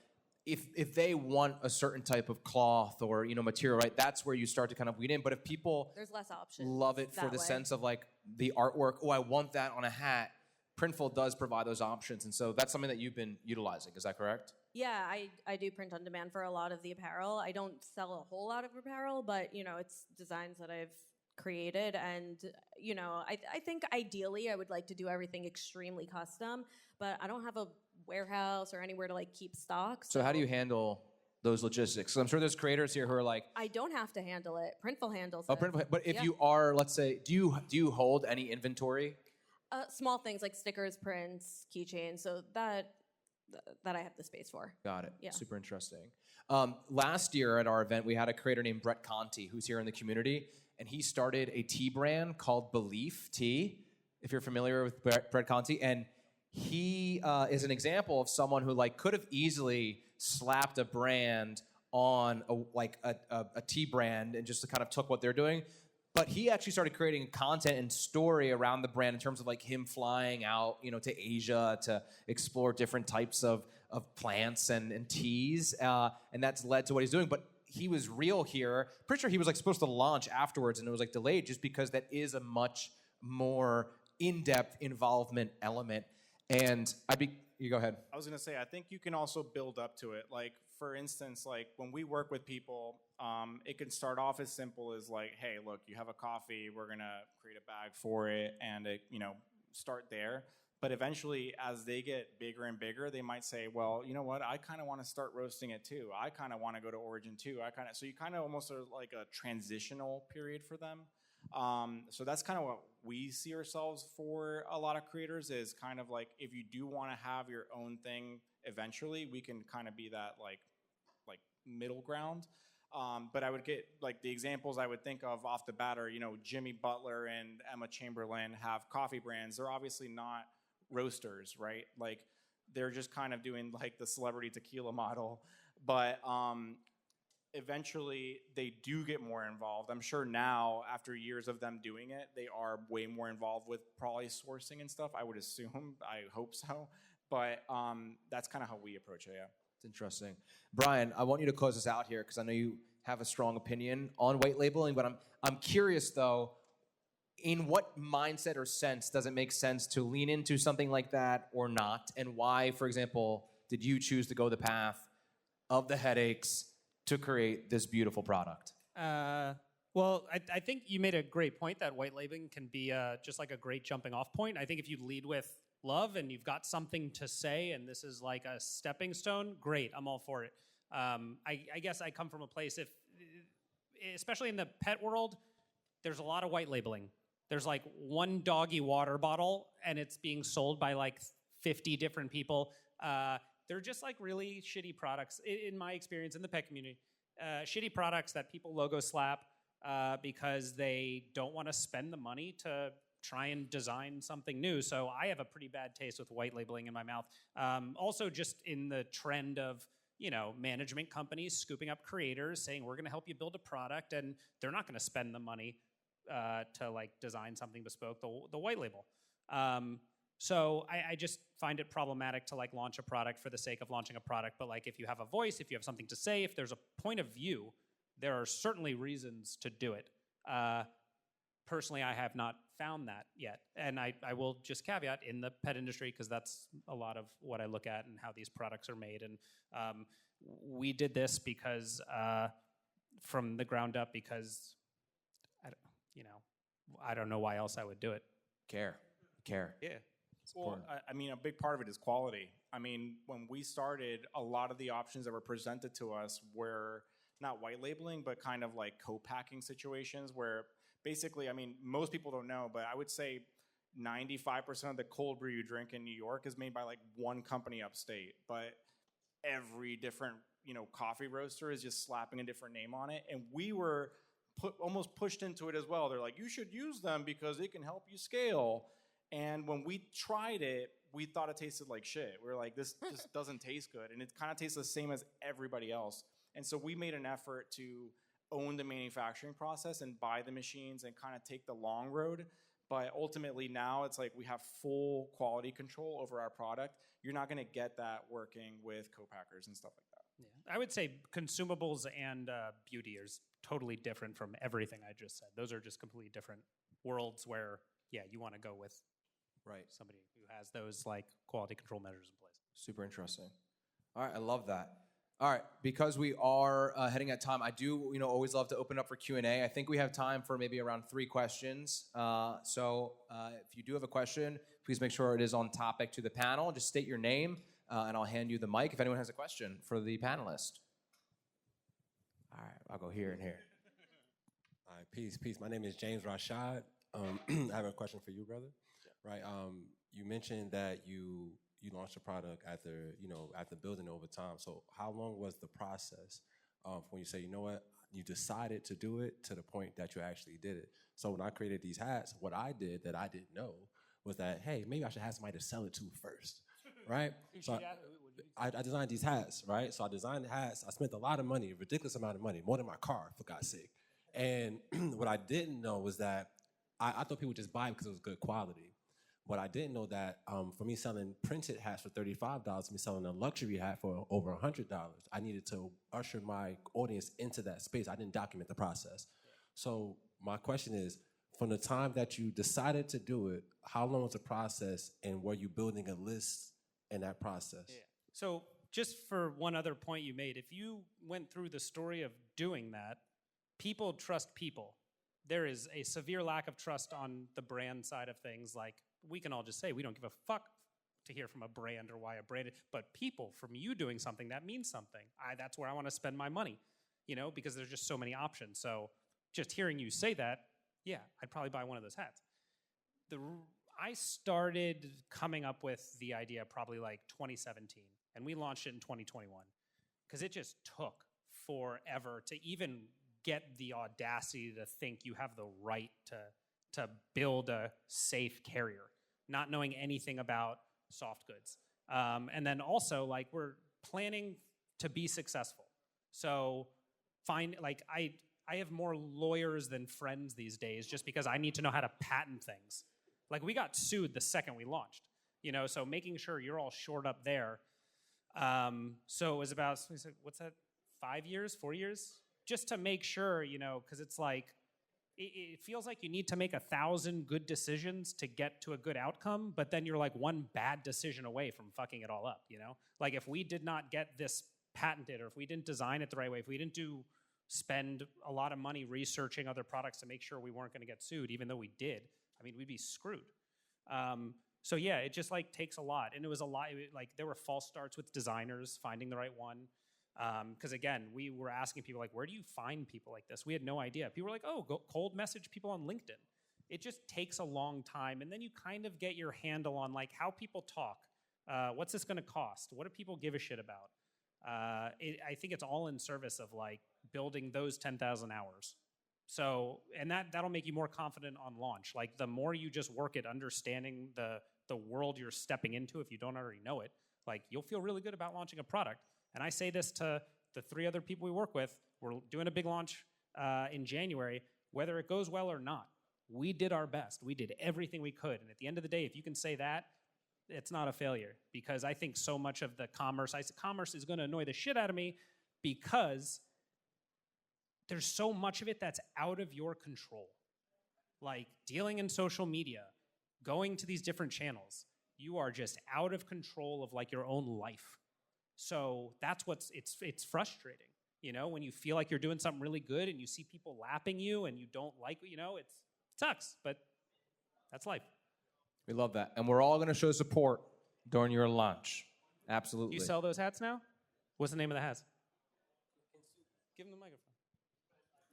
if they want a certain type of cloth or material, right? That's where you start to kind of weed in. But if people There's less options. love it for the sense of like the artwork, I want that on a hat. Printful does provide those options, and so that's something that you've been utilizing. Is that correct? Yeah, I do print on demand for a lot of the apparel. I don't sell a whole lot of apparel, but it's designs that I've created, and I think ideally I would like to do everything extremely custom, but I don't have a warehouse or anywhere to like keep stock. So how do you handle those logistics? 'Cause I'm sure there's creators here who are like, I don't have to handle it. Printful handles oh, it. Printful. But if Yeah. you are, let's say, do you hold any inventory? Small things like stickers, prints, keychains, so that I have the space for. Got it. Yeah. Super interesting. Last year at our event, we had a creator named Brett Conti, who's here in the community, and he started a tea brand called Belief Tea, if you're familiar with Brett Conti. And he is an example of someone who like could have easily slapped a brand on a tea brand and just kind of took what they're doing. But he actually started creating content and story around the brand in terms of like him flying out, to Asia to explore different types of plants and teas, and that's led to what he's doing. But he was real here. Pretty sure he was like supposed to launch afterwards, and it was like delayed just because that is a much more in-depth involvement element. And you go ahead. I was gonna say, I think you can also build up to it. Like, for instance, like when we work with people, it can start off as simple as like, hey, look, you have a coffee, we're gonna create a bag for it, and start there. But eventually, as they get bigger and bigger, they might say, well, you know what, I kind of want to start roasting it too. I kind of want to go to origin too. So you kind of almost are like a transitional period for them. So that's kind of what we see ourselves for a lot of creators, is kind of like, if you do want to have your own thing eventually, we can kind of be that like middle ground. But I would get like the examples I would think of off the bat are, Jimmy Butler and Emma Chamberlain have coffee brands. They're obviously not roasters, right? Like they're just kind of doing like the celebrity tequila model. But eventually they do get more involved. I'm sure now, after years of them doing it, they are way more involved with probably sourcing and stuff, I would assume. I hope so. But that's kind of how we approach it, yeah. It's interesting. Brian, I want you to close us out here because I know you have a strong opinion on white labeling, but I'm curious though, in what mindset or sense does it make sense to lean into something like that or not? And why, for example, did you choose to go the path of the headaches to create this beautiful product? Well, I think you made a great point that white labeling can be just like a great jumping off point. I think if you lead with love and you've got something to say and this is like a stepping stone, great, I'm all for it. I guess I come from a place, especially in the pet world, there's a lot of white labeling. There's like one doggy water bottle and it's being sold by like 50 different people. They're just like really shitty products, in my experience in the pet community. Shitty products that people logo slap because they don't want to spend the money to try and design something new. So I have a pretty bad taste with white labeling in my mouth. Also just in the trend of, management companies scooping up creators saying, we're going to help you build a product, and they're not going to spend the money to like design something bespoke, the white label. So I just find it problematic to like launch a product for the sake of launching a product. But like if you have a voice, if you have something to say, if there's a point of view, there are certainly reasons to do it. Personally, I have not found that yet. And I will just caveat in the pet industry, because that's a lot of what I look at and how these products are made. And we did this because from the ground up, because I don't know why else I would do it. Care. Yeah. Well, I mean, a big part of it is quality. I mean, when we started, a lot of the options that were presented to us were not white labeling, but kind of like co-packing situations where basically, I mean, most people don't know, but I would say 95% of the cold brew you drink in New York is made by like one company upstate, but every different, coffee roaster is just slapping a different name on it. And we were almost pushed into it as well. They're like, you should use them because it can help you scale. And when we tried it, we thought it tasted like shit. We were like, this just doesn't taste good. And it kind of tastes the same as everybody else. And so we made an effort to own the manufacturing process and buy the machines and kind of take the long road. But ultimately now it's like we have full quality control over our product. You're not going to get that working with co-packers and stuff like that. Yeah. I would say consumables and beauty are totally different from everything I just said. Those are just completely different worlds where, you want to go with somebody who has those like quality control measures in place. Super interesting. All right, I love that. All right, because we are heading at time, I do always love to open up for Q&A. I think we have time for maybe around 3 questions. So if you do have a question, please make sure it is on topic to the panel. Just state your name, and I'll hand you the mic if anyone has a question for the panelist. All right, I'll go here and here. All right, peace. My name is James Rashad. I have a question for you, brother. Right. You mentioned that you launched a product after building it over time. So how long was the process when you say, you know what, you decided to do it to the point that you actually did it? So when I created these hats, what I did that I didn't know was that, hey, maybe I should have somebody to sell it to first, right? So I designed these hats, right? So I designed the hats. I spent a lot of money, a ridiculous amount of money, more than my car, for God's sake. And what I didn't know was that I thought people would just buy it because it was good quality. What I didn't know that for me selling printed hats for $35, me selling a luxury hat for over $100, I needed to usher my audience into that space. I didn't document the process. So my question is, from the time that you decided to do it, how long was the process, and were you building a list in that process? Yeah. So just for one other point you made, if you went through the story of doing that, people trust people. There is a severe lack of trust on the brand side of things. Like, we can all just say we don't give a fuck to hear from a brand or why a brand, but people, from you doing something, that means something. That's where I want to spend my money, because there's just so many options. So just hearing you say that, I'd probably buy one of those hats. I started coming up with the idea probably like 2017, and we launched it in 2021 because it just took forever to even get the audacity to think you have the right to build a safe carrier, not knowing anything about soft goods. And then also, like, we're planning to be successful. So I have more lawyers than friends these days just because I need to know how to patent things. Like, we got sued the second we launched, so making sure you're all shored up there. So it was about, what's that, 5 years, 4 years? Just to make sure, because it's like, it feels like you need to make 1,000 good decisions to get to a good outcome, but then you're like one bad decision away from fucking it all up, Like, if we did not get this patented, or if we didn't design it the right way, if we didn't spend a lot of money researching other products to make sure we weren't going to get sued, even though we did, we'd be screwed. So yeah, it just like takes a lot. And it was a lot, like there were false starts with designers, finding the right one. Because again, we were asking people, like, where do you find people like this? We had no idea. People were like, oh, go cold message people on LinkedIn. It just takes a long time. And then you kind of get your handle on like how people talk. What's this gonna cost? What do people give a shit about? I think it's all in service of like building those 10,000 hours. So, and that'll make you more confident on launch. Like, the more you just work at understanding the world you're stepping into, if you don't already know it, like, you'll feel really good about launching a product. And I say this to the 3 other people we work with. We're doing a big launch in January. Whether it goes well or not, we did our best. We did everything we could. And at the end of the day, if you can say that, it's not a failure. Because I think so much of the commerce is going to annoy the shit out of me, because there's so much of it that's out of your control. Like dealing in social media, going to these different channels. You are just out of control of like your own life. So that's it's frustrating, when you feel like you're doing something really good and you see people lapping you and you don't like, it sucks, but that's life. We love that. And we're all going to show support during your launch. Absolutely. You sell those hats now? What's the name of the hats? Give them the microphone.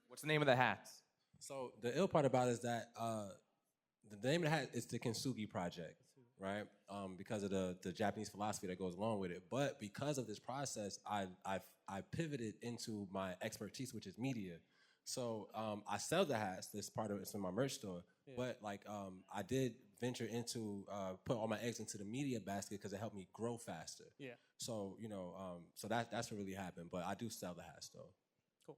What's the name of the hats? So the ill part about it is that the name of the hat is the Kintsugi Project, right? Because of the Japanese philosophy that goes along with it. But because of this process, I pivoted into my expertise, which is media. So I sell the hats. This part of it's in my merch store. Yeah. But like I did venture into put all my eggs into the media basket because it helped me grow faster. Yeah. So so that's what really happened. But I do sell the hats though. Cool.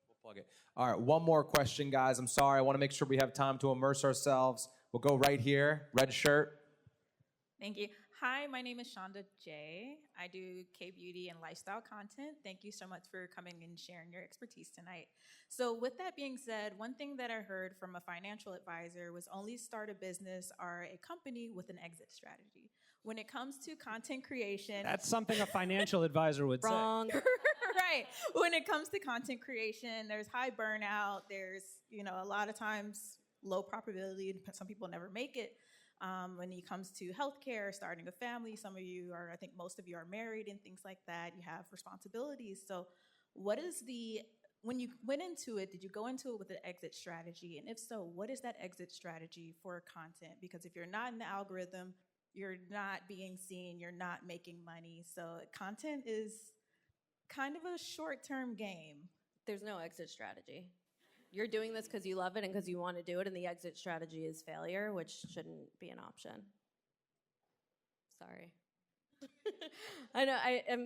We'll plug it. All right, one more question, guys. I'm sorry. I want to make sure we have time to immerse ourselves. We'll go right here. Red shirt. Thank you. Hi, my name is Shonda J. I do K-beauty and lifestyle content. Thank you so much for coming and sharing your expertise tonight. So with that being said, one thing that I heard from a financial advisor was only start a business or a company with an exit strategy. When it comes to content creation... That's something a financial advisor would Wrong. say. Right. When it comes to content creation, there's high burnout. There's, a lot of times low probability. Some people never make it. When it comes to healthcare, starting a family, some of you are, I think most of you are married and things like that. You have responsibilities. So when you went into it, did you go into it with an exit strategy? And if so, what is that exit strategy for content? Because if you're not in the algorithm, you're not being seen, you're not making money. So content is kind of a short-term game. There's no exit strategy. You're doing this because you love it and because you want to do it, and the exit strategy is failure, which shouldn't be an option. Sorry. I know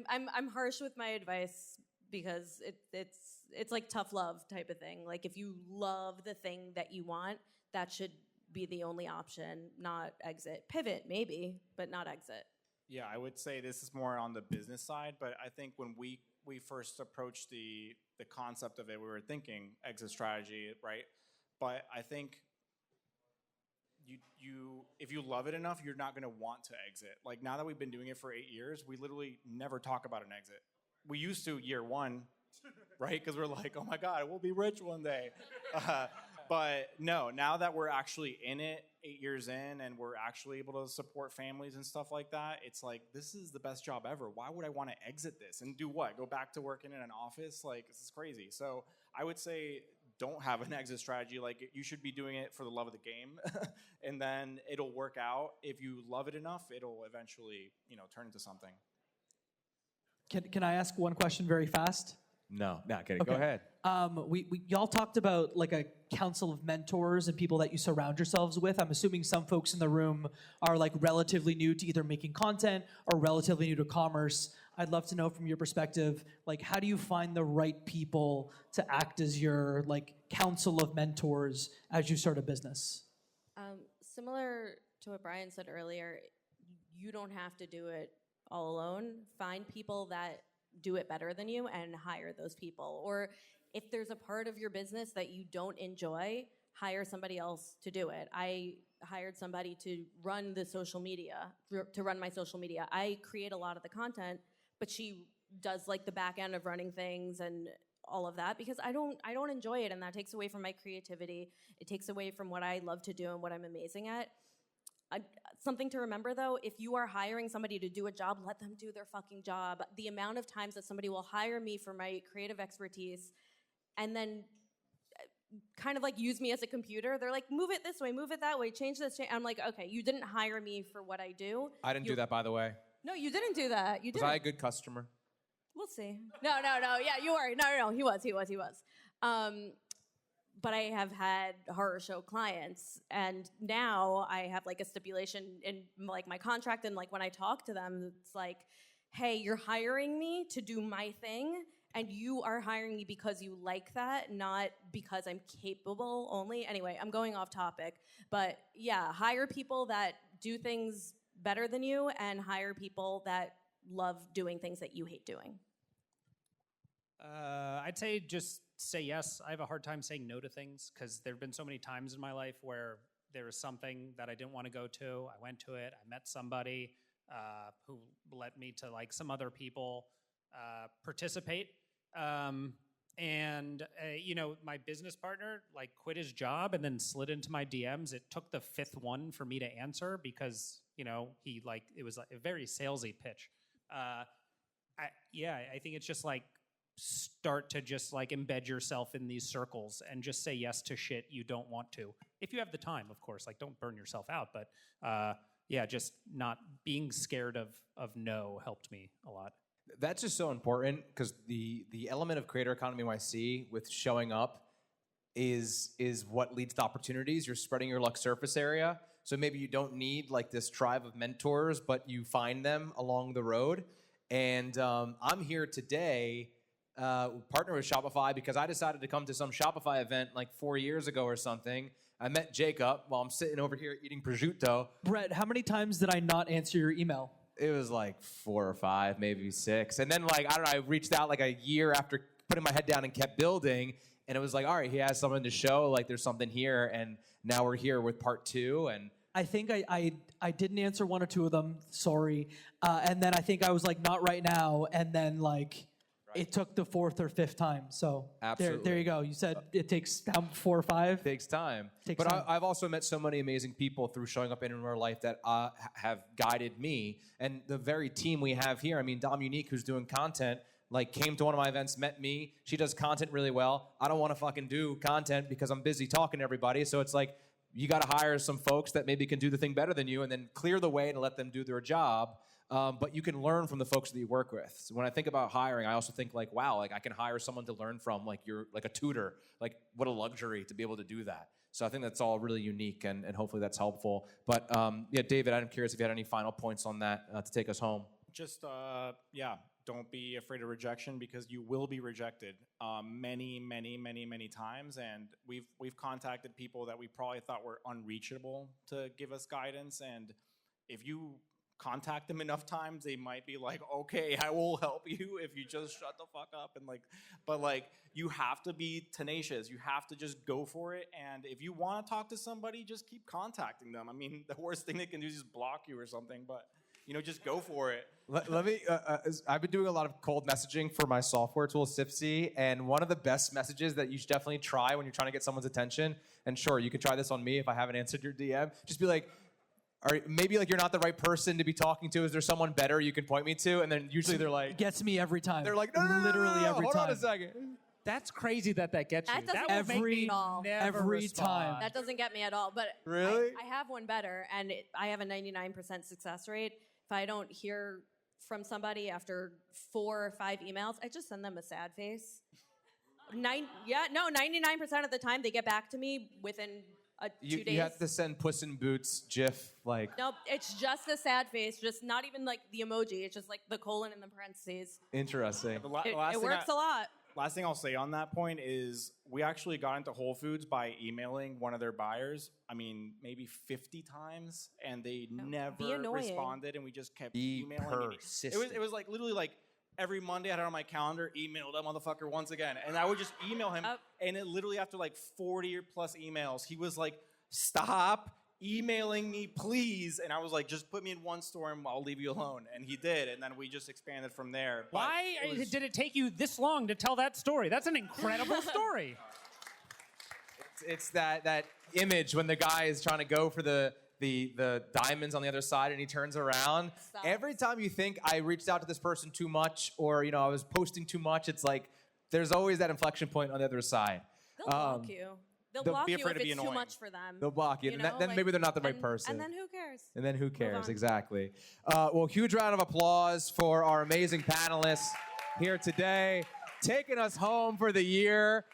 I'm harsh with my advice because it's like tough love type of thing. Like if you love the thing that you want, that should be the only option, not exit. Pivot maybe, but not exit. Yeah, I would say this is more on the business side, but I think when we first approached the concept of it, we were thinking exit strategy, right? But I think you if you love it enough, you're not going to want to exit. Like now that we've been doing it for 8 years, we literally never talk about an exit. We used to year one, right? Because we're like, oh my God, we'll be rich one day. But no, now that we're actually in it 8 years in and we're actually able to support families and stuff like that, it's like, this is the best job ever. Why would I want to exit this and do what? Go back to working in an office? Like, this is crazy. So I would say don't have an exit strategy. Like, you should be doing it for the love of the game and then it'll work out. If you love it enough, it'll eventually, turn into something. Can I ask one question very fast? No, not kidding. Okay. Go ahead. Y'all talked about like a council of mentors and people that you surround yourselves with. I'm assuming some folks in the room are like relatively new to either making content or relatively new to commerce. I'd love to know from your perspective, like how do you find the right people to act as your like council of mentors as you start a business? Similar to what Brian said earlier, you don't have to do it all alone. Find people that do it better than you and hire those people. Or if there's a part of your business that you don't enjoy, hire somebody else to do it. I hired somebody to run the social media, to run my social media. I create a lot of the content, but she does like the back end of running things and all of that because I don't enjoy it, and that takes away from my creativity. It takes away from what I love to do and what I'm amazing at. Something to remember though, if you are hiring somebody to do a job, let them do their fucking job. The amount of times that somebody will hire me for my creative expertise and then kind of like use me as a computer. They're like, move it this way, move it that way, change this. I'm like, okay, you didn't hire me for what I do. I didn't do that, by the way. No, you didn't do that. You didn't. Was I a good customer? We'll see. No. Yeah, you were. No. He was. But I have had horror show clients, and now I have like a stipulation in like my contract, and like when I talk to them, it's like, hey, you're hiring me to do my thing, and you are hiring me because you like that, not because I'm capable only. Anyway, I'm going off topic, but yeah, hire people that do things better than you, and hire people that love doing things that you hate doing. I'd say just say yes. I have a hard time saying no to things because there have been so many times in my life where there was something that I didn't want to go to. I went to it. I met somebody who led me to like some other people participate. And my business partner like quit his job and then slid into my DMs. It took the fifth one for me to answer because it was like a very salesy pitch. I think it's just like start to just like embed yourself in these circles and just say yes to shit you don't want to, if you have the time, of course. Like, don't burn yourself out, but just not being scared of no helped me a lot. That's just so important because the element of Creator Economy NYC with showing up is what leads to opportunities. You're spreading your luck surface area. So maybe you don't need like this tribe of mentors, but you find them along the road. And I'm here today, partner with Shopify because I decided to come to some Shopify event like 4 years ago or something. I met Jacob while I'm sitting over here eating prosciutto. Brett, how many times did I not answer your email? It was like 4 or 5, maybe 6. And then like, I don't know, I reached out like a year after putting my head down and kept building. And it was like, all right, he has something to show. Like there's something here. And now we're here with part 2. And I think I didn't answer 1 or 2 of them. Sorry. And then I think I was like, not right now. And then like, it took the 4th or 5th time. So there you go. You said it takes 4 or 5. Takes time. Takes but time. I've also met so many amazing people through showing up in our life that have guided me. And the very team we have here, I mean, Dom Unique, who's doing content, like came to one of my events, met me. She does content really well. I don't want to fucking do content because I'm busy talking to everybody. So it's like, you got to hire some folks that maybe can do the thing better than you and then clear the way to let them do their job. But you can learn from the folks that you work with. So when I think about hiring, I also think like, wow, like I can hire someone to learn from, like you're like a tutor. Like what a luxury to be able to do that. So I think that's all really unique and hopefully that's helpful. But David, I'm curious if you had any final points on that to take us home. Just, don't be afraid of rejection because you will be rejected many, many, many, many times. And we've contacted people that we probably thought were unreachable to give us guidance. And if you contact them enough times, they might be like, okay, I will help you if you just shut the fuck up. And but you have to be tenacious. You have to just go for it. And if you want to talk to somebody, just keep contacting them. I mean, the worst thing they can do is just block you or something, but just go for it. Let me, I've been doing a lot of cold messaging for my software tool, Sipsy, and one of the best messages that you should definitely try when you're trying to get someone's attention, and sure, you can try this on me if I haven't answered your DM, just be like, maybe like you're not the right person to be talking to. Is there someone better you can point me to? And then usually they're like... It gets me every time. They're like, no, literally every hold time. on a second. That's crazy that gets you. That doesn't would make me at all. never Every respond. time. That doesn't get me at all. But Really? I have one better, and I have a 99% success rate. If I don't hear from somebody after 4 or 5 emails, I just send them a sad face. 99% of the time they get back to me within 2 days. You have to send Puss in Boots GIF, like... Nope, it's just a sad face, just not even like the emoji. It's just like the colon in the parentheses. Interesting. It works a lot. Last thing I'll say on that point is we actually got into Whole Foods by emailing one of their buyers, I mean, maybe 50 times, and they never responded, and we just kept emailing. It was like literally like every Monday I had it on my calendar, email that motherfucker once again. And I would just email him, and it literally after like 40 or plus emails, he was like, stop emailing me, please. And I was like, just put me in one store and I'll leave you alone. And he did, and then we just expanded from there. But Why did it take you this long to tell that story? That's an incredible story. It's that image when the guy is trying to go for the diamonds on the other side and he turns around. Stop. Every time you think I reached out to this person too much or I was posting too much, it's like there's always that inflection point on the other side. They'll block you. They'll block you if it's too much for them. They'll block you. Then maybe they're not the right person. And then who cares? And then who cares? Exactly. Well, huge round of applause for our amazing panelists here today, taking us home for the year.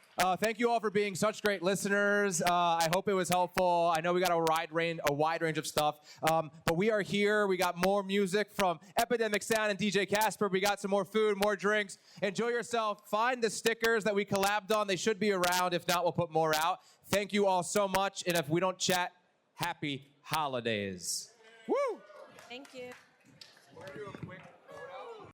Thank you all for being such great listeners. I hope it was helpful. I know we got a wide range of stuff, but we are here. We got more music from Epidemic Sound and DJ Casper. We got some more food, more drinks. Enjoy yourself. Find the stickers that we collabed on. They should be around. If not, we'll put more out. Thank you all so much. And if we don't chat, happy holidays. Woo! Thank you.